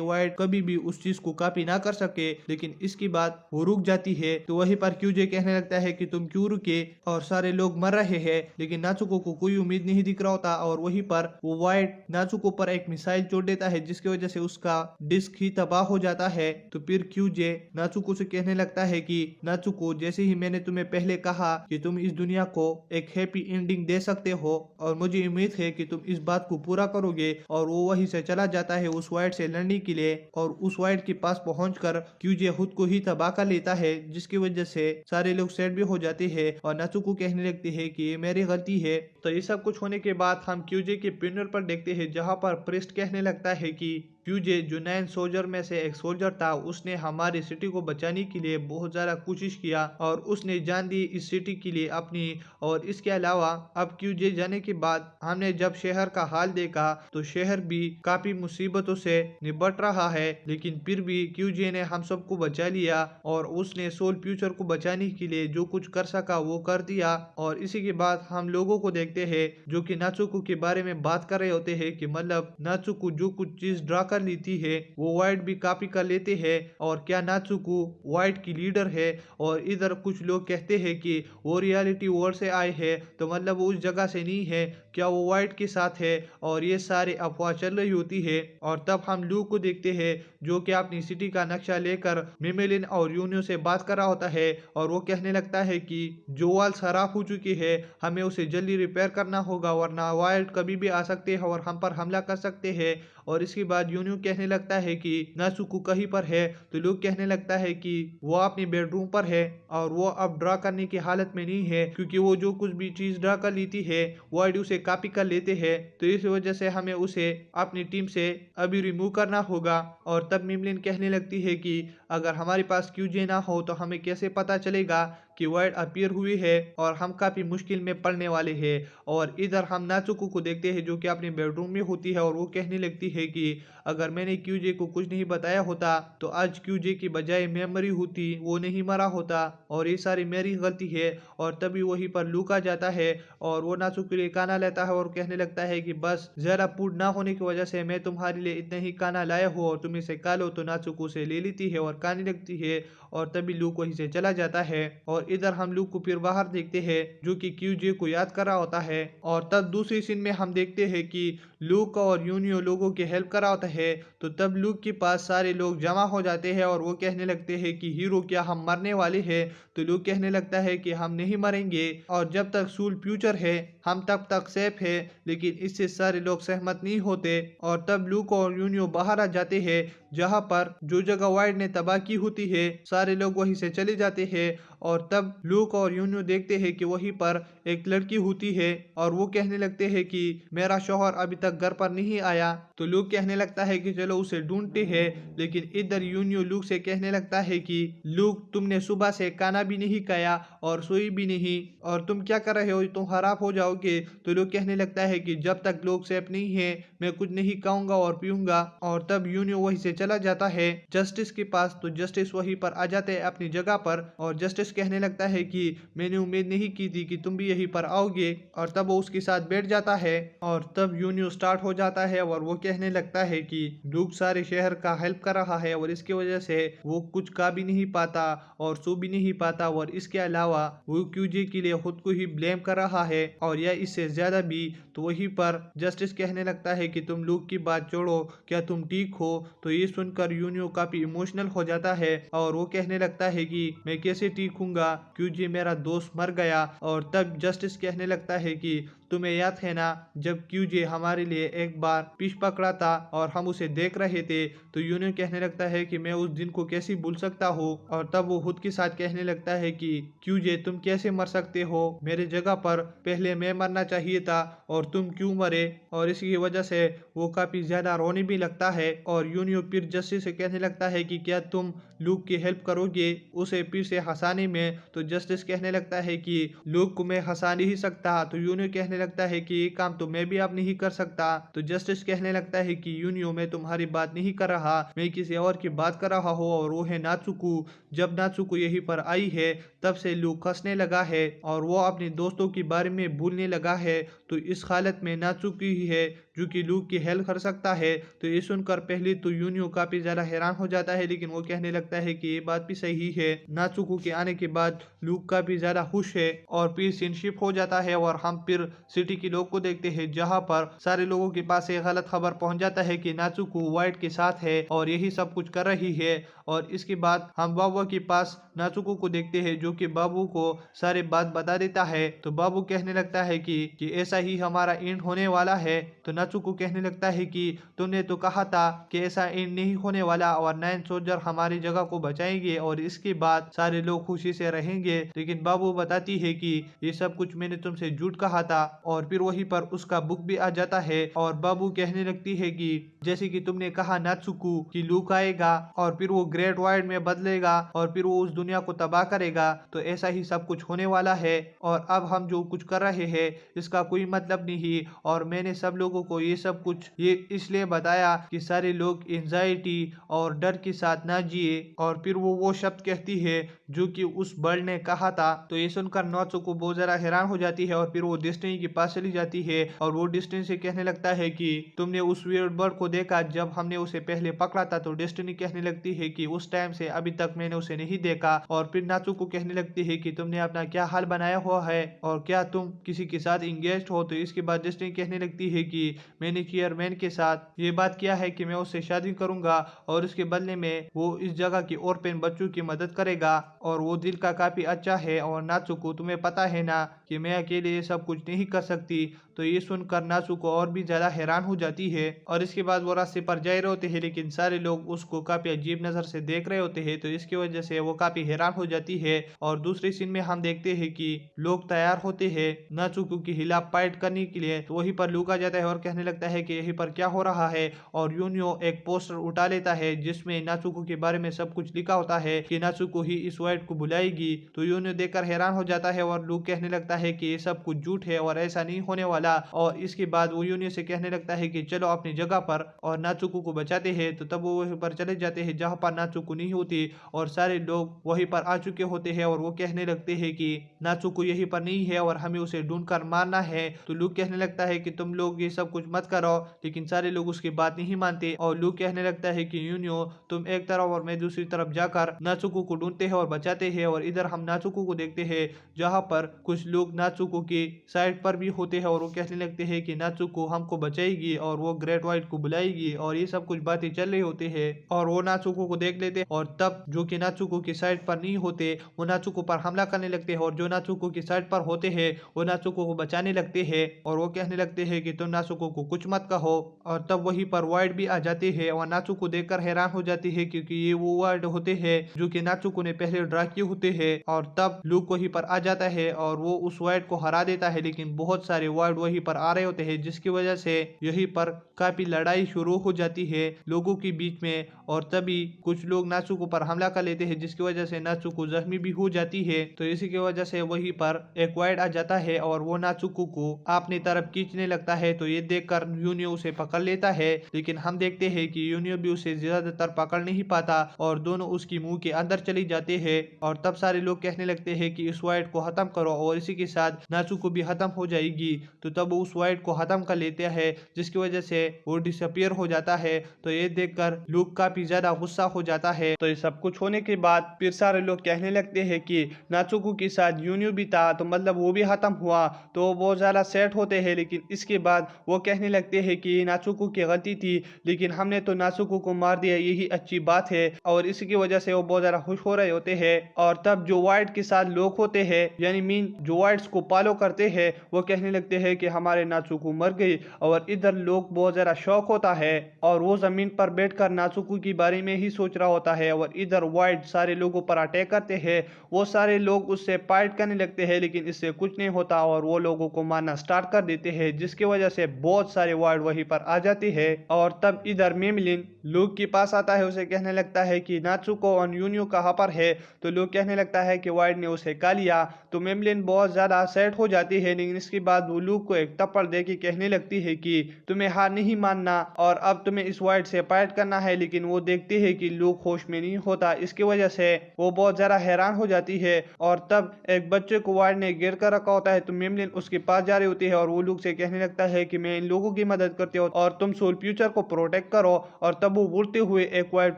वाइट कभी भी उस चीज को कॉपी ना कर सके, लेकिन इसकी बात वो रुक जाती है। तो वहीं पर क्यूजे कहने लगता है कि तुम क्यों रुके, और सारे लोग मर रहे हैं। लेकिन नाजुको को कोई उम्मीद नहीं दिख रहा होता, और वहीं पर वो वाइट नाजुको पर एक मिसाइल छोड़ देता है, जिसकी वजह से उसका डिस्क ही तबाह हो जाता है। तो फिर क्यूजे नाजुको से कहने लगता है कि नाजुको, जैसे ही मैंने तुम्हें पहले कहा कि तुम इस दुनिया को एक हैप्पी एंडिंग दे सकते हो, और मुझे उम्मीद है कि तुम इस बात को पूरा करोगे। और वो वहीं से चला जाता है उस वाइट से लड़ने के लिए, और उस वाइट के पास पहुंचकर क्यूजे खुद को ही तबाह कर लेता है, जिसकी वजह से सारे लोग सैड भी हो जाते हैं। और नाजुको कहने लगती है कि ये मेरी गलती है। तो ये सब कुछ होने के बाद हम क्यूजे के फ्यूनरल पर देखते हैं, जहाँ पर प्रीस्ट कहने लगता है कि क्यूजे जो 9 सोल्जर में से एक सोल्जर था, उसने हमारी सिटी को बचाने के लिए बहुत ज्यादा कोशिश किया, और उसने जान दी इस सिटी के लिए अपनी। और इसके अलावा अब क्यूजे जाने के बाद हमने जब शहर का हाल देखा, तो शहर भी काफी मुसीबतों से निपट रहा है, लेकिन फिर भी क्यूजे ने हम सबको बचा लिया, और उसने सोल फ्यूचर को बचाने के लिए जो कुछ कर सका वो कर दिया। और इसी के बाद हम लोगों को देखते हैं जो कि नाजुको के बारे में बात कर रहे होते हैं कि मतलब नाजुको जो कुछ चीज ड्रा कर लेती है वो वाइट भी कॉपी कर लेते हैं, और क्या नाजुको वाइट की लीडर है। और इधर कुछ लोग कहते हैं कि वो रियलिटी वर्ल्ड से आए हैं, तो मतलब वो उस जगह से नहीं है, क्या वो वाइट के साथ है। और ये सारे अफवाह चल रही होती है। और तब हम लूक को देखते हैं जो कि अपनी सिटी का नक्शा लेकर मेमेलिन और यूनियो से बात कर रहा होता है, और वो कहने लगता है कि जो वॉल खराब हो चुकी है, हमें उसे जल्दी रिपेयर करना होगा, वरना वाइट कभी भी आ सकते हैं और हम पर हमला कर सकते हैं। और इसके बाद यूनियो कहने लगता है कि नाजुको कहीं पर है, तो लूक कहने लगता है कि वो अपनी बेडरूम पर है, और वो अब ड्रा करने की हालत में नहीं है, क्योंकि वो जो कुछ भी चीज ड्रा कर लेती है वाइट उसे कॉपी कर लेते हैं। तो इस वजह से हमें उसे अपनी टीम से अभी रिमूव करना होगा। और तब मेमेलिन कहने लगती है कि अगर हमारे पास क्यूजे ना हो तो हमें कैसे पता चलेगा कि वाइट अपीयर हुई है, और हम काफी मुश्किल में पड़ने वाले हैं। और इधर हम नाजुको को देखते हैं जो कि अपने बेडरूम में होती है, और वो कहने लगती है कि अगर मैंने क्यूजे को कुछ नहीं बताया होता तो आज क्यूजे की बजाय मेमोरी होती, वो नहीं मरा होता, और ये सारी मेरी गलती है। और तभी वहीं पर लूक आ जाता है, और वो नाजुको के लिए काना लेता है, और कहने लगता है कि बस जरा पूड ना होने की वजह से मैं तुम्हारे लिए इतने ही काना लाया हूँ, और तुम इसे खा लो। तो नाजुको से ले लेती है और खाने लगती है, और तभी लूक वहीं से चला जाता है। और इधर हम लूक को फिर बाहर देखते हैं जो कि क्यूजे को याद कर रहा होता है। और तब दूसरी सीन में हम देखते हैं कि लूक और यूनियो लोगों की हेल्प कर रहा होता है। तो तब लूक के पास सारे लोग जमा हो जाते हैं, और वो कहने लगते हैं कि हीरो क्या हम मरने वाले हैं। तो लूक कहने लगता है कि हम नहीं मरेंगे, और जब तक सोल फ्यूचर है हम तब तक सेफ है। लेकिन इससे सारे लोग सहमत नहीं होते, और तब लूक और यूनियो बाहर आ जाते हैं, जहां पर जो जगह वाइट ने तबाह की होती है सारे लोग वहीं से चले जाते हैं। और तब लूक और यूनियो देखते हैं कि वहीं पर एक लड़की होती है, और वो कहने लगते हैं कि मेरा शौहर अभी तक घर पर नहीं आया। तो लूक कहने लगता है कि चलो उसे ढूंढते हैं। लेकिन इधर यूनियो लूक से कहने लगता है कि लूक, तुमने सुबह से खाना भी नहीं खाया और सोई भी नहीं, और तुम क्या कर रहे हो, तुम खराब हो जाओगे। तो लूक कहने लगता है कि जब तक लोग सेफ नहीं है मैं कुछ नहीं खाऊंगा और पीऊंगा। और तब यूनियो वहीं से चला जाता है जस्टिस के पास। तो जस्टिस वहीं पर आ जाते हैं अपनी जगह पर, और जस्टिस कहने लगता है कि मैंने उम्मीद नहीं की थी कि तुम भी यहीं पर आओगे। और तब वो उसके साथ बैठ जाता है, और तब यूनियो स्टार्ट हो जाता है, और वो कहने लगता है कि लूक सारे शहर का हेल्प कर रहा है, और इसकी वजह से वो कुछ खा भी नहीं पाता और सो भी नहीं पाता, और इसके अलावा वो क्यूजे के लिए खुद को ही ब्लेम कर रहा है, और यह इससे ज्यादा भी। तो वहीं पर जस्टिस कहने लगता है कि तुम लूक की बात छोड़ो, क्या तुम ठीक हो। तो ये सुनकर यूनियो काफी इमोशनल हो जाता है, और वो कहने लगता है कि मैं कैसे ठीक हूँगा, क्यूजे मेरा दोस्त मर गया। और तब जस्टिस कहने लगता है कि तुम्हें याद है ना जब क्यूजे हमारे लिए एक बार पीछ पकड़ा था और हम उसे देख रहे थे। तो यूनियो कहने लगता है कि मैं उस दिन को कैसे भूल सकता हूँ। और तब वो खुद के साथ कहने लगता है कि क्यूजे तुम कैसे मर सकते हो, मेरे जगह पर पहले मैं मरना चाहिए था और तुम क्यों मरे। और इसी वजह से वो काफी ज्यादा रोने भी लगता है। और यूनियो फिर जस्टिस से कहने लगता है कि क्या तुम लूक की हेल्प करोगे उसे फिर से हंसाने में। तो जस्टिस कहने लगता है कि लूक को मैं हंसा नहीं सकता। तो यूनियो कहने लगता है कि ये काम तो मैं भी अब नहीं कर सकता। तो जस्टिस कहने लगता है कि यूनियो मैं तुम्हारी बात नहीं कर रहा, मैं किसी और की बात कर रहा हूँ और वो है नात्सुको। जब नात्सुको यहीं पर आई है तब से लूक हंसने लगा है और वो अपने दोस्तों के बारे में भूलने लगा है। तो इस हालत में नात्सुको ही है जो कि लूक की हेल्प कर सकता है। तो ये सुनकर पहले तो यूनियो काफी ज्यादा हैरान हो जाता है, लेकिन वो कहने लगता है कि ये बात भी सही है। नात्सुको के आने के बाद लूक काफी ज्यादा खुश है और फिर सीनशिप हो जाता है और हम फिर सिटी के लोग को देखते हैं, जहाँ पर सारे लोगों के पास एक गलत खबर पहुंच जाता है कि नात्सुको वाइट के साथ है और यही सब कुछ कर रही है। और इसके बाद हम बाबू के पास नात्सुको को देखते हैं, जो कि बाबू को सारी बात बता देता है। तो बाबू कहने लगता है कि ऐसा ही हमारा एंड होने वाला है। तो नात्सुको कहने लगता है कि तुमने तो कहा था कि ऐसा एंड नहीं होने वाला और 9 सोल्जर हमारी जगह को बचाएंगे और इसके बाद सारे लोग खुशी से रहेंगे। लेकिन बाबू बताती है कि ये सब कुछ मैंने तुमसे झूठ कहा था। और फिर वहीं पर उसका बुक भी आ जाता है और बाबू कहने लगती है कि जैसे कि तुमने कहा नात्सुको कि लूक आएगा और फिर वो ग्रेट वाइड में बदलेगा और फिर वो उस दुनिया को तबाह करेगा, तो ऐसा ही सब कुछ होने वाला है। और अब हम जो कुछ कर रहे हैं इसका कोई मतलब नहीं। और मैंने सब लोगों को ये सब कुछ ये इसलिए बताया कि सारे लोग एंजाइटी और डर के साथ ना जिए। और फिर वो शब्द कहती है जो कि उस बर्ड ने कहा था। तो ये सुनकर नात्सुको बहुत ज्यादा हैरान हो जाती है और फिर वो डेस्टिनी के पास चली जाती है और वो डेस्टिनी से कहने लगता है कि तुमने उस वियर्ड बर्ड को देखा जब हमने उसे पहले पकड़ा था। तो डेस्टिनी कहने लगती है कि उस टाइम से अभी तक मैंने उसे नहीं देखा। और फिर नात्सुको कहने लगती है कि तुमने अपना क्या हाल बनाया हुआ है और क्या तुम किसी के साथ इंगेज हो। तो इसके बाद डेस्टिनी कहने लगती है कि मैंने चेयरमैन के साथ ये बात किया है कि मैं उससे शादी करूंगा और उसके बदले में वो इस जगह की ऑर्फन बच्चों की मदद करेगा और वो दिल का काफी अच्छा है। और नात्सुको तुम्हें पता है ना कि मैं अकेले ये सब कुछ नहीं कर सकती। तो ये सुनकर नात्सुको और भी ज्यादा हैरान हो जाती है और इसके बाद वो रास्ते पर जा रहे होते हैं, लेकिन सारे लोग उसको काफी अजीब नजर से देख रहे होते हैं। तो इसकी वजह से वो काफी हैरान हो जाती है। और दूसरे सीन में हम देखते हैं कि लोग तैयार होते हैं नात्सुको के खिलाफ फाइट करने के लिए। तो वहीं पर लूक आ जाता है और कहने लगता है कि यहीं पर क्या हो रहा है। और यूनियो एक पोस्टर उठा लेता है जिसमें नात्सुको के बारे में सब कुछ लिखा होता है कि नात्सुको ही इस वाइट को बुलाएगी। तो यूनियो देखकर हैरान हो जाता है और लूक कहने लगता है कि ये सब कुछ झूठ है और ऐसा नहीं होने वाला। और इसके बाद वो यूनियो से कहने लगता है कि चलो अपनी जगह पर और नात्सुको को बचाते हैं। तो तब वो वहीं पर चले जाते हैं जहाँ पर नात्सुको नहीं होती और सारे लोग वहीं पर आ चुके होते हैं और वो कहने लगते हैं कि नात्सुको यहीं पर नहीं है और हमें उसे ढूंढकर मारना है। तो लूक कहने लगता है कि तुम लोग ये सब कुछ मत करो, लेकिन सारे लोग उसकी बात नहीं मानते। और लूक कहने लगता है कि यूनियो तुम एक तरफ और मैं दूसरी तरफ जाकर नात्सुको को ढूंढते हैं और बचाते हैं। और इधर हम नात्सुको को देखते हैं जहाँ पर कुछ लोग नात्सुको की साइड पर भी होते हैं और वो कहने लगते हैं कि नात्सुको हमको बचाएगी और वो ग्रेट वाइट को बुलाएगी और ये सब कुछ बातें चल रही होती है। और वो नात्सुको को देख लेते और तब जो कि नात्सुको की साइड पर नहीं होते वो नात्सुको पर हमला करने लगते हैं और जो नात्सुको की साइड पर होते हैं वो नात्सुको को बचाने लगते हैं। और वो कहने लगते हैं कि तुम नात्सुको को कुछ मत कहो। और तब वहीं पर वाइट भी आ जाते हैं और नात्सुको देखकर हैरान हो जाती है क्योंकि ये वो वाइट होते हैं जो कि नात्सुको ने पहले ड्रा किए होते हैं। और तब लूक वहीं पर आ जाता है और वो उस वाइट को हरा देता है, लेकिन बहुत सारे वाइट वहीं पर आ रहे होते हैं जिसकी वजह से यहीं पर काफी लड़ाई शुरू हो जाती है लोगों के बीच में। और तभी कुछ लोग नात्सुको पर हमला कर लेते हैं जिसकी वजह से नात्सुको जख्मी भी हो जाती है। तो इसी की वजह से वहीं पर एक वाइट आ जाता है और वो नात्सुको को अपनी तरफ खींचने लगता है। तो ये देखकर यूनियो उसे पकड़ लेता है, लेकिन हम देखते हैं कि यूनियो भी उसे ज्यादातर पकड़ नहीं पाता और दोनों उसकी मुंह के अंदर चली जाते हैं। और तब सारे लोग कहने लगते हैं कि इस वाइट को खत्म करो और इसी के साथ नात्सुको भी खत्म हो जाएगी। तो तब उस वाइट को खत्म कर लेते हैं जिसकी वजह से वो डिसअपियर हो जाता है। तो ये देखकर लूक काफी ज्यादा गुस्सा हो जाता है। तो ये सब कुछ होने के बाद फिर सारे लोग कहने लगते हैं कि नात्सुको के साथ यूनियो भी था, तो मतलब वो भी खत्म हुआ। तो वो ज्यादा सेट होते हैं, लेकिन इसके बाद वो कहने लगते हैं कि नात्सुको की गलती थी, लेकिन हमने तो नात्सुको को मार दिया, यही अच्छी बात है। और इसकी वजह से वो बहुत ज्यादा खुश हो रहे होते हैं। और तब जो वाइट के साथ लोग होते हैं यानी मीन जो वाइट्स को फॉलो करते हैं वो कहने लगते हैं कि हमारे नात्सुको मर गई। और इधर लोग बहुत ज्यादा शौक होता है और वो जमीन पर बैठकर नात्सुको के बारे में ही सोच रहा होता है। और इधर वाइट सारे लोगों पर अटैक करते हैं, वो सारे लोग उससे फाइट करने लगते हैं, लेकिन इससे कुछ नहीं होता और वो लोगों को मारना स्टार्ट कर देते हैं जिसकी वजह से बहुत बहुत सारे वार्ड वहीं पर आ जाती है। और तब इधर मेमलिन लूक के पास आता है, उसे कहने लगता है कि नात्सुको और यूनियो कहाँ पर है। तो लूक कहने लगता है कि वाइड ने उसे खा लिया। तो मेमलिन बहुत ज्यादा सैड हो जाती है, लेकिन इसके बाद वो लूक को एक थप्पड़ दे के कहने लगती है कि तुम्हें हार नहीं मानना और अब तुम्हें इस वाइड से फाइट करना है। लेकिन वो देखती है कि लूक होश में नहीं होता, इसकी वजह से वो बहुत ज्यादा हैरान हो जाती है। और तब एक बच्चे को वाइड ने गिर कर रखा होता है, तो मेमलिन उसके पास जा रही होती है और वो लूक से कहने लगता है कि मैं इन लोगों की मदद करती हूँ और तुम सोल फ्यूचर को प्रोटेक्ट करो। और तब वो उड़ते हुए एक वाइड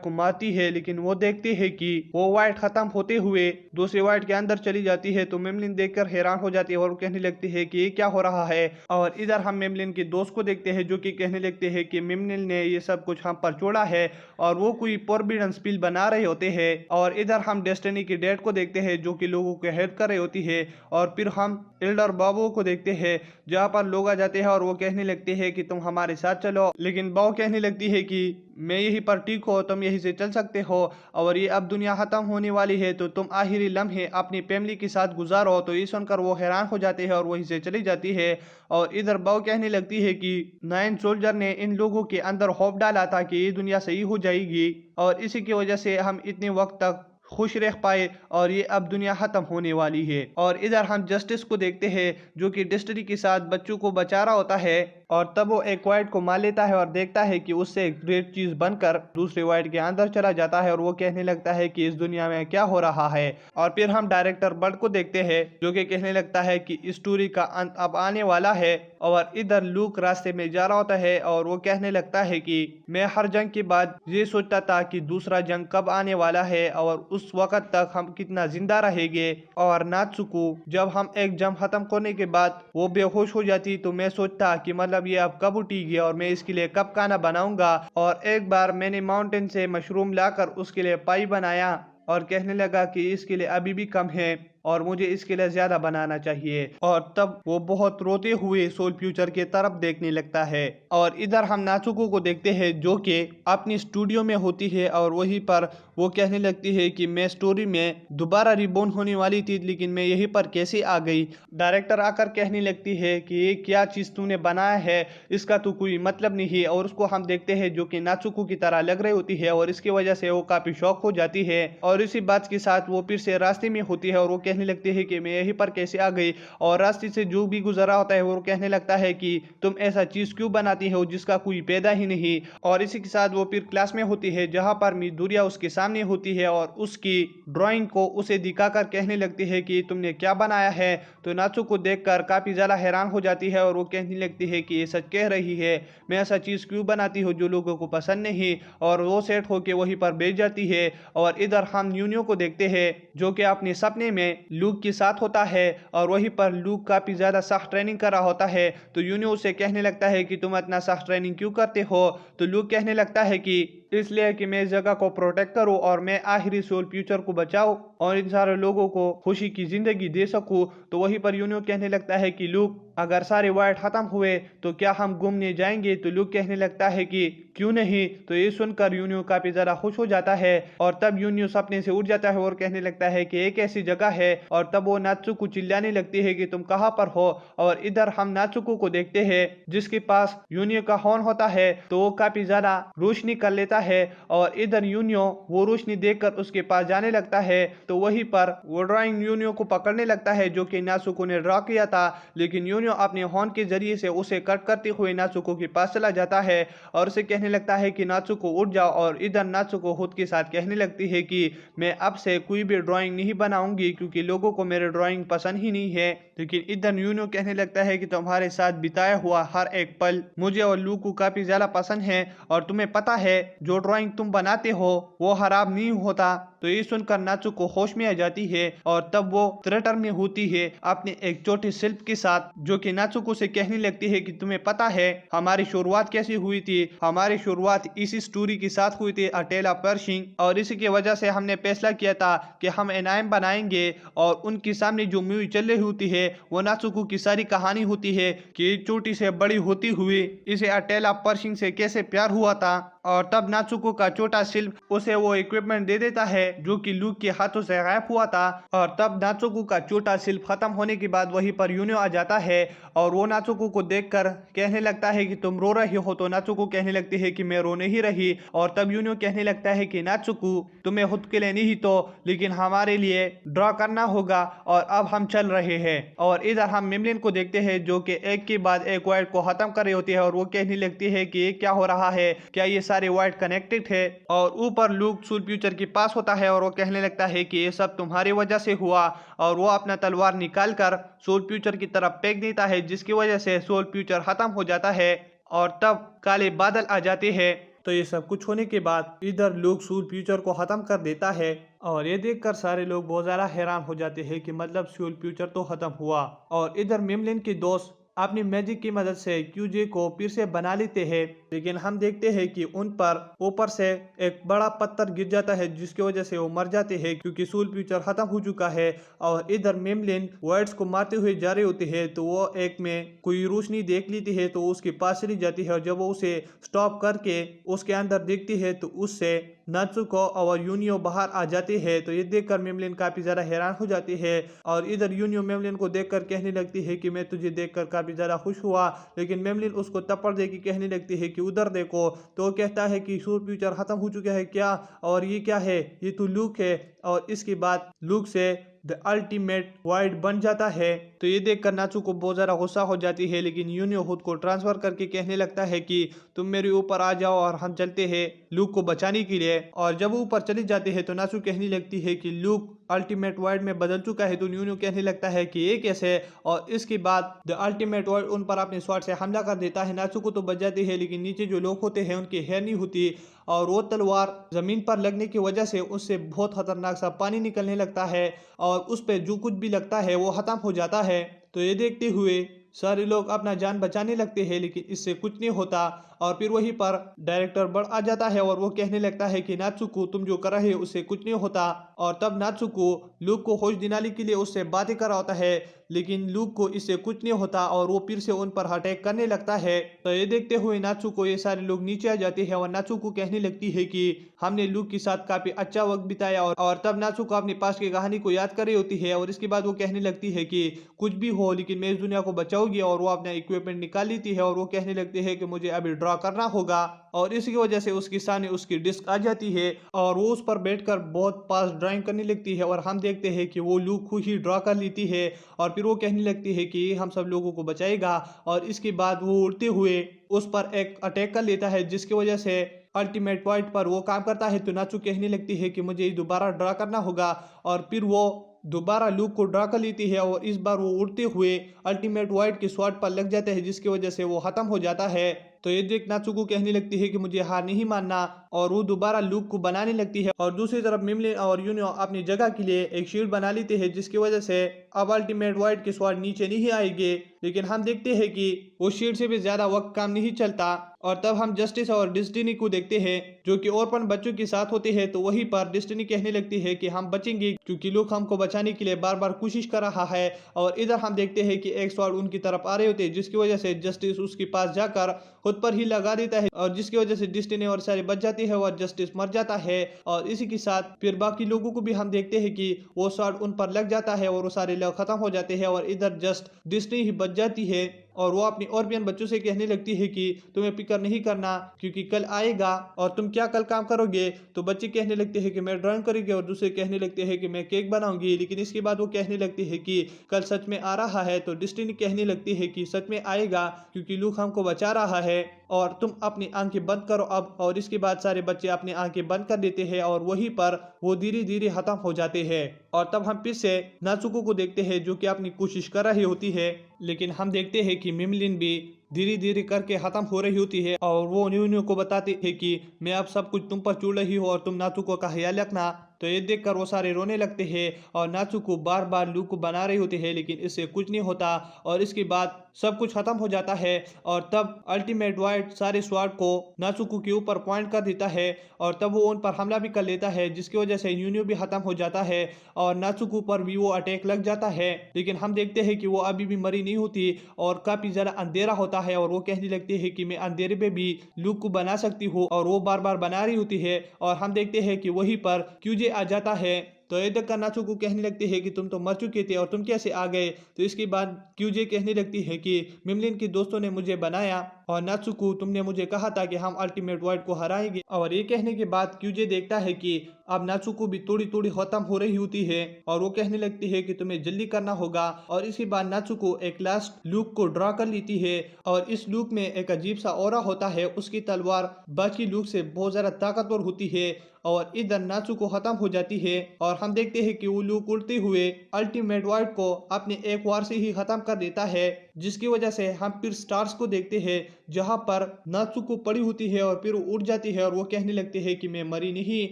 को मारती है, लेकिन वो देखती है कि वो वाइड खत्म होते हुए दूसरे वाइड के अंदर चली जाती है। तो मेमलिन देखकर हैरान हो जाती है और कहने लगती है कि ये क्या हो रहा है। और इधर हम मेमलिन के दोस्त को देखते हैं, जो कि कहने लगते हैं कि मेमलिन ने ये सब कुछ हम पर छोड़ा है और वो कोई फोरबिडन स्पिल बना रहे होते हैं। और इधर हम डेस्टिनी की डेट को देखते हैं, जो कि लोगों को हेल्प कर रही होती है। और फिर हम एल्डर बाबू को देखते हैं, जहाँ पर लोग आ जाते हैं और वो कहने लगते हैं कि तुम हमारे साथ चलो। लेकिन बाबू कहने लगती है कि मैं यहीं पर ठीक हो, तुम यहीं से चल सकते हो और ये अब दुनिया खत्म होने वाली है, तो तुम आखिरी लम्हे अपनी फैमिली के साथ गुजारो। तो ये सुनकर वो हैरान हो जाते हैं और वहीं से चली जाती है। और इधर बाबू कहने लगती है कि 9 सोल्जर ने इन लोगों के अंदर होप डाला था कि ये दुनिया सही हो जाएगी और इसी की वजह से हम इतने वक्त तक खुश रह पाए और ये अब दुनिया खत्म होने वाली है। और इधर हम जस्टिस को देखते हैं, जो कि डेस्टिनी के साथ बच्चों को बचा रहा होता है। और तब वो एक वाइड को मार लेता है और देखता है कि उससे एक ग्रेट चीज बनकर दूसरे वाइड के अंदर चला जाता है और वो कहने लगता है कि इस दुनिया में क्या हो रहा है। और फिर हम डायरेक्टर बर्ड को देखते हैं, जो कि कहने लगता है कि इस स्टोरी का अंत अब आने वाला है। और इधर लूक रास्ते में जा रहा होता है और वो कहने लगता है कि मैं हर जंग के बाद ये सोचता था कि दूसरा जंग कब आने वाला है और उस वक्त तक हम कितना जिंदा रहेंगे। और नात्सुको जब हम एक जंग खत्म करने के बाद वो बेहोश हो जाती, तो मैं सोचता कि मतलब ये अब कब उठेगी और मैं इसके लिए कब खाना बनाऊंगा। और एक बार मैंने माउंटेन से मशरूम लाकर उसके लिए पाई बनाया और कहने लगा कि इसके लिए अभी भी कम है और मुझे इसके लिए ज्यादा बनाना चाहिए। और तब वो बहुत रोते हुए सोल फ्यूचर की तरफ देखने लगता है। और इधर हम नात्सुको को देखते हैं, जो कि अपनी स्टूडियो में होती है और वहीं पर वो कहने लगती है कि मैं स्टोरी में दोबारा रिबोर्न होने वाली थी, लेकिन मैं यहीं पर कैसे आ गई। डायरेक्टर आकर कहने लगती है कि ये क्या चीज तूने बनाया है, इसका तो कोई मतलब नहीं है। और उसको हम देखते हैं, जो कि नात्सुको की तरह लग रही होती है और इसकी वजह से वो काफी शौक हो जाती है। और इसी बात के साथ वो फिर से रास्ते में होती है और वो कहने लगती है कि मैं यहीं पर कैसे आ गई। और रास्ते से जो भी गुजरा होता है वो कहने लगता है कि तुम ऐसा चीज क्यों बनाती हो जिसका कोई पैदा ही नहीं। और इसी के साथ वो फिर क्लास में होती है, जहां पर मिदुरिया उसके सामने होती है और उसकी ड्राइंग को उसे दिखाकर कहने लगती है कि तुमने क्या बनाया है। तो नात्सुको को देखकर काफी ज्यादा हैरान हो जाती है और वो कहने लगती है कि ये सच कह रही है, मैं ऐसा चीज क्यों बनाती हूँ जो लोगों को पसंद नहीं। और वो सेट होके वहीं पर बैठ जाती है। और इधर हम यूनियो को देखते हैं, जो कि अपने सपने में लूक के साथ होता है और वहीं पर लूक काफी ज्यादा सख्त ट्रेनिंग कर रहा होता है। तो यूनियो उसे कहने लगता है कि तुम इतना सख्त ट्रेनिंग क्यों करते हो। तो लूक कहने लगता है कि इसलिए कि मैं इस जगह को प्रोटेक्ट करूं और मैं आखिरी सोल फ्यूचर को बचाऊं और इन सारे लोगों को खुशी की जिंदगी दे सकूं। तो वहीं पर यूनियो कहने लगता है कि लूक अगर सारे वाइड खत्म हुए तो क्या हम घूमने जाएंगे। तो लूक कहने लगता है कि क्यों नहीं। तो ये सुनकर यूनियो काफी ज्यादा खुश हो जाता है। और तब यूनियो सपने से उठ जाता है और कहने लगता है कि एक ऐसी जगह है। और तब वो नात्सुको चिल्लाने लगती है कि तुम कहाँ पर हो। और इधर हम नात्सुको को देखते हैं, जिसके पास यूनियो का हॉर्न होता है, तो वो काफी ज्यादा रोशनी कर लेता है। और इधर यूनियो वो रोशनी देखकर उसके पास जाने लगता है। तो वहीं पर वो ड्राइंग यूनियो को पकड़ने लगता है, जो कि नात्सुको ने ड्रॉ किया था। लेकिन यूनियो अपने हॉर्न के जरिए से उसे कट करते हुए नात्सुको के पास चला जाता है और उसे कहने लगता है कि नात्सुको उठ जाओ। और इधर नात्सुको खुद के साथ कहने लगती है कि मैं अब से कोई भी ड्राइंग नहीं बनाऊंगी, क्योंकि लोगों को मेरे ड्राइंग पसंद ही नहीं है। लेकिन इधर यूनियो कहने लगता है कि तुम्हारे साथ बिताया हुआ हर एक पल मुझे और लू को काफी ज्यादा पसंद है और तुम्हें पता है जो ड्राइंग तुम बनाते हो वो खराब नहीं होता। तो ये सुनकर नात्सुको होश में आ जाती है और तब वो थिएटर में होती है अपने एक छोटे शिल्प के साथ, जो कि नात्सुको से कहने लगती है कि तुम्हें पता है हमारी शुरुआत कैसी हुई थी। हमारी शुरुआत इसी स्टोरी के साथ हुई थी, अ टेल ऑफ परशिंग, और इसी की वजह से हमने फैसला किया था कि हम इनाम बनाएंगे। और उनके सामने जो मूवी चल रही होती है वो नात्सुको की सारी कहानी होती है कि छोटी से बड़ी होती हुई इसे अ टेल ऑफ परशिंग से कैसे प्यार हुआ था। और तब नाचुको का छोटा शिल्प उसे वो इक्विपमेंट दे देता है जो कि लूक के हाथों से गायब हुआ था। और तब नाचुको का छोटा शिल्प खत्म होने के बाद वहीं पर यूनियो आ जाता है और वो नाचुको को देखकर कहने लगता है कि तुम रो रही हो। तो नाचुको कहने लगती है कि मैं रो नहीं रही। और तब यूनियो कहने लगता है कि नाचुको तुम्हें खुद के लिए नहीं तो लेकिन हमारे लिए ड्रॉ करना होगा और अब हम चल रहे हैं। और इधर हम मिमलिन को देखते हैं जो कि एक के बाद एक वाइड को खत्म कर रही होती है और वो कहने लगती है कि ये क्या हो रहा है, क्या ये सारे वाइड कनेक्टेड है। और ऊपर लूक सूल फ्यूचर के पास होता है और वो कहने लगता है कि ये सब तुम्हारी वजह से हुआ। और वो अपना तलवार निकाल कर सोल फ्यूचर की तरफ फेंक देता है जिसकी वजह से सोल फ्यूचर खत्म हो जाता है। और तब काले बादल आ जाते हैं। तो ये सब कुछ होने के बाद इधर लूक सोल फ्यूचर को खत्म कर देता है और ये देखकर सारे लोग बहुत ज्यादा हैरान हो जाते हैं कि मतलब सोल फ्यूचर तो खत्म हुआ। और इधर मिमलिन के दोस्त अपनी मैजिक की मदद से क्यूजे को फिर से बना लेते हैं, लेकिन हम देखते हैं कि उन पर ऊपर से एक बड़ा पत्थर गिर जाता है जिसकी वजह से वो मर जाते हैं क्योंकि सोल फ्यूचर खत्म हो चुका है। और इधर मिमलिन वर्ड्स को मारते हुए जा रही होती है तो वो एक में कोई रोशनी देख लेती है तो उसके पास चली जाती है और जब वो उसे स्टॉप करके उसके अंदर देखती है तो उससे नात्सुको और यूनियो बाहर आ जाते हैं। तो ये देखकर मिमलिन काफी ज्यादा हैरान हो जाती है और इधर यूनियो मिमलिन को देखकर कहने लगती है कि मैं तुझे देखकर काफी ज्यादा खुश हुआ। लेकिन मिमलिन उसको थप्पड़ देके कहने लगती है कि उधर देखो। तो वो कहता है कि सोल फ्यूचर खत्म हो चुका है क्या, और ये क्या है, ये तो लूक है। और इसके बाद लूक से द अल्टीमेट वाइड बन जाता है। तो ये देखकर नात्सुको बहुत ज्यादा गुस्सा हो जाती है, लेकिन यूनियो खुद को ट्रांसफर करके कहने लगता है कि तुम मेरे ऊपर आ जाओ और हम चलते हैं लूक को बचाने के लिए। और जब वो ऊपर चली जाती है तो नात्सुको कहने लगती है कि लूक अल्टीमेट वाइड में बदल चुका है। तो यूनियो कहने लगता है कि ये कैसे। और इसके बाद द अल्टीमेट वाइड उन पर अपने स्वॉर्ड से हमला कर देता है। नात्सुको तो बच जाती है लेकिन नीचे जो लोग होते हैं उनकी हेयर नहीं होती और वो तलवार जमीन पर लगने की वजह से उससे बहुत खतरनाक सा पानी निकलने लगता है और उस पर जो कुछ भी लगता है वो खत्म हो जाता है। तो ये देखते हुए सारे लोग अपना जान बचाने लगते हैं लेकिन इससे कुछ नहीं होता। और फिर वहीं पर डायरेक्टर बड़ आ जाता है और वो कहने लगता है कि नात्सुको तुम जो कर रहे हो उससे कुछ नहीं होता। और तब नात्सुको लूक को होश दिलाने के लिए उससे बातें कर रहा होता है लेकिन लूक को इससे कुछ नहीं होता और वो फिर से उन पर अटैक करने लगता है। तो ये देखते हुए नात्सुको ये सारे लोग नीचे आ जाते हैं और नात्सुको कहने लगती है कि हमने लूक के साथ काफी अच्छा वक्त बिताया। और तब नात्सुको अपनी पास की कहानी को याद कर रही होती है और इसके बाद वो कहने लगती है कि कुछ भी हो लेकिन मैं इस दुनिया को बचाऊंगी। और वो अपना इक्विपमेंट निकाल लेती है और वो कहने लगती है कि मुझे अभी ड्रॉ करना होगा। और इसी वजह से उसके सामने उसकी डिस्क आ जाती है और वो उस पर बैठकर बहुत पास ड्राइंग करने लगती है और हम देखते हैं कि वो लूक खुद ही ड्रॉ कर लेती है। और फिर वो कहने लगती है कि हम सब लोगों को बचाएगा। और इसके बाद वो उड़ते हुए उस पर एक अटैक कर लेता है जिसकी वजह से अल्टीमेट पॉइंट पर वो काम करता है। तो नात्सुको कहने लगती है कि मुझे दोबारा ड्रॉ करना होगा और फिर वो दोबारा लूक को ड्रॉ कर लेती है और इस बार वो उड़ते हुए अल्टीमेट वाइड के स्वॉर्ड पर लग जाते हैं जिसकी वजह से वो खत्म हो जाता है। तो ये देख नात्सुको कहने लगती है कि मुझे हार नहीं मानना और वो दोबारा लूक को बनाने लगती है। और दूसरी तरफ मिमलिन और यूनियो अपनी जगह के लिए एक शील्ड बना लेते हैं जिसकी वजह से अब अल्टीमेट वाइड के स्वॉर्ड नीचे नहीं आएंगे। लेकिन हम देखते हैं कि वो शील्ड से भी ज्यादा वक्त काम नहीं चलता। और तब हम जस्टिस और डिस्टिनी को देखते हैं जो कि ओरफन बच्चों के साथ होते हैं। तो वहीं पर डिस्टिनी कहने लगती है कि हम बचेंगे क्योंकि लूक हमको बचाने के लिए बार बार कोशिश कर रहा है। और इधर हम देखते हैं कि एक स्वॉर्ड उनकी तरफ आ रहे होते हैं जिसकी वजह से जस्टिस उसके पास जाकर खुद पर ही लगा देता है और जिसकी वजह से डिस्टिनी और सारे बच जाती है और जस्टिस मर जाता है। और इसी के साथ फिर बाकी लोगों को भी हम देखते हैं कि वो स्वॉर्ड उन पर लग जाता है और वो सारे लोग खत्म हो जाते हैं और इधर जस्ट डिस्टिनी ही बच जाती है। और वो अपनी ओरबियन बच्चों से कहने लगती है कि तुम्हें फिक्र नहीं करना क्योंकि कल आएगा। और तुम क्या कल काम करोगे। तो बच्चे कहने लगते हैं कि मैं ड्राइंग करेंगे और दूसरे कहने लगते हैं कि मैं केक बनाऊंगी। लेकिन इसके बाद वो कहने लगती है कि कल सच में आ रहा है। तो डिस्टिनी कहने लगती है कि सच में आएगा क्योंकि लूक हमको बचा रहा है और तुम अपनी आंखें बंद करो अब। और इसके बाद सारे बच्चे अपनी आंखें बंद कर देते हैं और वहीं पर वो धीरे धीरे खत्म हो जाते हैं। और तब हम फिर से नात्सुको को देखते हैं जो कि अपनी कोशिश कर रही होती है लेकिन हम देखते हैं कि मिमलिन भी धीरे धीरे करके खत्म हो रही होती है और वो न्यू को बताती है कि मैं अब सब कुछ तुम पर छोड़ रही हूँ और तुम नात्सुको का ख्याल रखना। तो ये देखकर वो सारे रोने लगते हैं और नात्सुको बार बार लूक को बना रही होती है लेकिन इससे कुछ नहीं होता। और इसके बाद सब कुछ खत्म हो जाता है और तब अल्टीमेट वाइड सारे स्वॉर्ड को नात्सुको के ऊपर पॉइंट कर देता है और तब वो उन पर हमला भी कर लेता है जिसकी वजह से यूनियो भी खत्म हो जाता है और नात्सुको पर भी वो अटैक लग जाता है। लेकिन हम देखते हैं कि वो अभी भी मरी नहीं होती और काफी ज्यादा अंधेरा होता होता है और वो कहने लगती है कि मैं अंधेरे में भी लूक को बना सकती हूँ, और वो बार बार बना रही होती है। और हम देखते हैं कि वहीं पर क्यूजे आ जाता है। तो ये देखकर नाचुको कहने लगती है कि तुम तो मर चुके थे और तुम कैसे आ गए। तो इसके बाद क्यूजे कहने लगती है कि मिमलिन के दोस्तों ने मुझे बनाया, और नाचुको तुमने मुझे कहा था कि हम अल्टीमेट वाइड को हराएंगे। और ये कहने के बाद क्यूजे देखता है कि अब नाचुको भी थोड़ी थोड़ी खत्म हो रही होती है, और वो कहने लगती है कि तुम्हें जल्दी करना होगा। और इसके बाद नाचुको एक लास्ट लूक को ड्रा कर लेती है, और इस लूक में एक अजीब सा ऑरा होता है। उसकी तलवार बाकी लूक से बहुत ज्यादा ताकतवर होती है, और इधर नाचुको खत्म हो जाती है। और हम देखते हैं कि वो लूक उड़ते हुए अल्टीमेट वाइड को अपने एक वार से ही खत्म कर देता है, जिसकी वजह से हम फिर स्टार्स को देखते हैं जहां पर नाचुको पड़ी होती है, और फिर वो उड़ जाती है और वो कहने लगती है कि मैं मरी नहीं।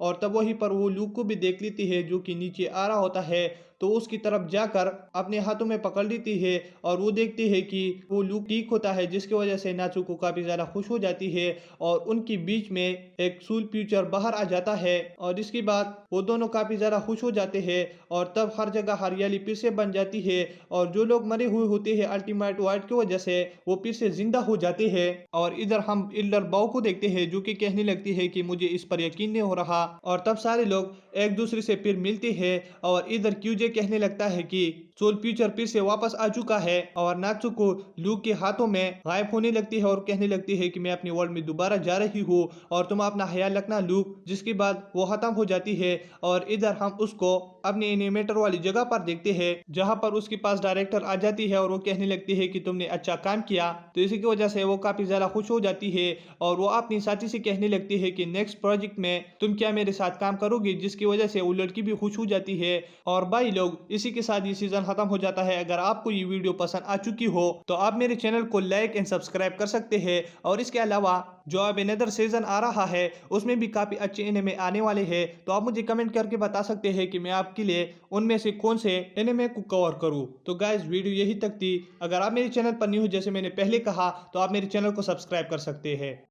और तब वहीं पर वो लूक को भी देख लेती है जो कि नीचे आ रहा होता है। तो उसकी तरफ जाकर अपने हाथों में पकड़ लेती है, और वो देखती है कि वो लूक ठीक होता है, जिसकी वजह से नाचुको काफी ज्यादा खुश हो जाती है। और उनके बीच में एक सूल फ्यूचर बाहर आ जाता है, और इसके बाद वो दोनों काफी ज्यादा खुश हो जाते हैं। और तब हर जगह हरियाली फिर से बन जाती है, और जो लोग मरे हुए होते हैं अल्टीमेट वाइड की वजह से वो फिर से जिंदा हो जाते हैं। और इधर हम इल्डर बाउ को देखते हैं जो कि कहने लगती है कि मुझे इस पर यकीन नहीं हो रहा। और तब सारे लोग एक दूसरे से फिर मिलते हैं, और इधर क्यूजे कहने लगता है कि सोल फ्यूचर फिर से वापस आ चुका है। और नाचुको लूक के हाथों में गायब होने लगती है और कहने लगती है कि मैं अपनी वर्ल्ड में दोबारा जा रही हूँ, और तुम अपना ख्याल रखना लूक। जिसके बाद वो खत्म हो जाती है, और इधर हम उसको अपने एनिमेटर वाली जगह पर देखते हैं जहां पर उसके पास डायरेक्टर आ जाती है, और वो कहने लगती है कि तुमने अच्छा काम किया। तो इसी की वजह से वो काफी ज्यादा खुश हो जाती है, और वो अपनी साथी से कहने लगती है कि नेक्स्ट प्रोजेक्ट में तुम क्या मेरे साथ काम करोगी, जिसकी वजह से वो लड़की भी खुश हो जाती है। और भाई लोग, इसी के साथ ये सीजन खत्म हो जाता है। अगर आपको ये वीडियो पसंद आ चुकी हो तो आप मेरे चैनल को लाइक एंड सब्सक्राइब कर सकते हैं। और इसके अलावा जो अब अनदर सीजन आ रहा है उसमें भी काफी अच्छे एनिमे आने वाले हैं, तो आप मुझे कमेंट करके बता सकते हैं कि मैं आपके लिए उनमें से कौन से एनिमे को कवर करूं। तो गाइस, वीडियो यही तक थी। अगर आप मेरे चैनल पर न्यू हो, जैसे मैंने पहले कहा, तो आप मेरे चैनल को सब्सक्राइब कर सकते हैं।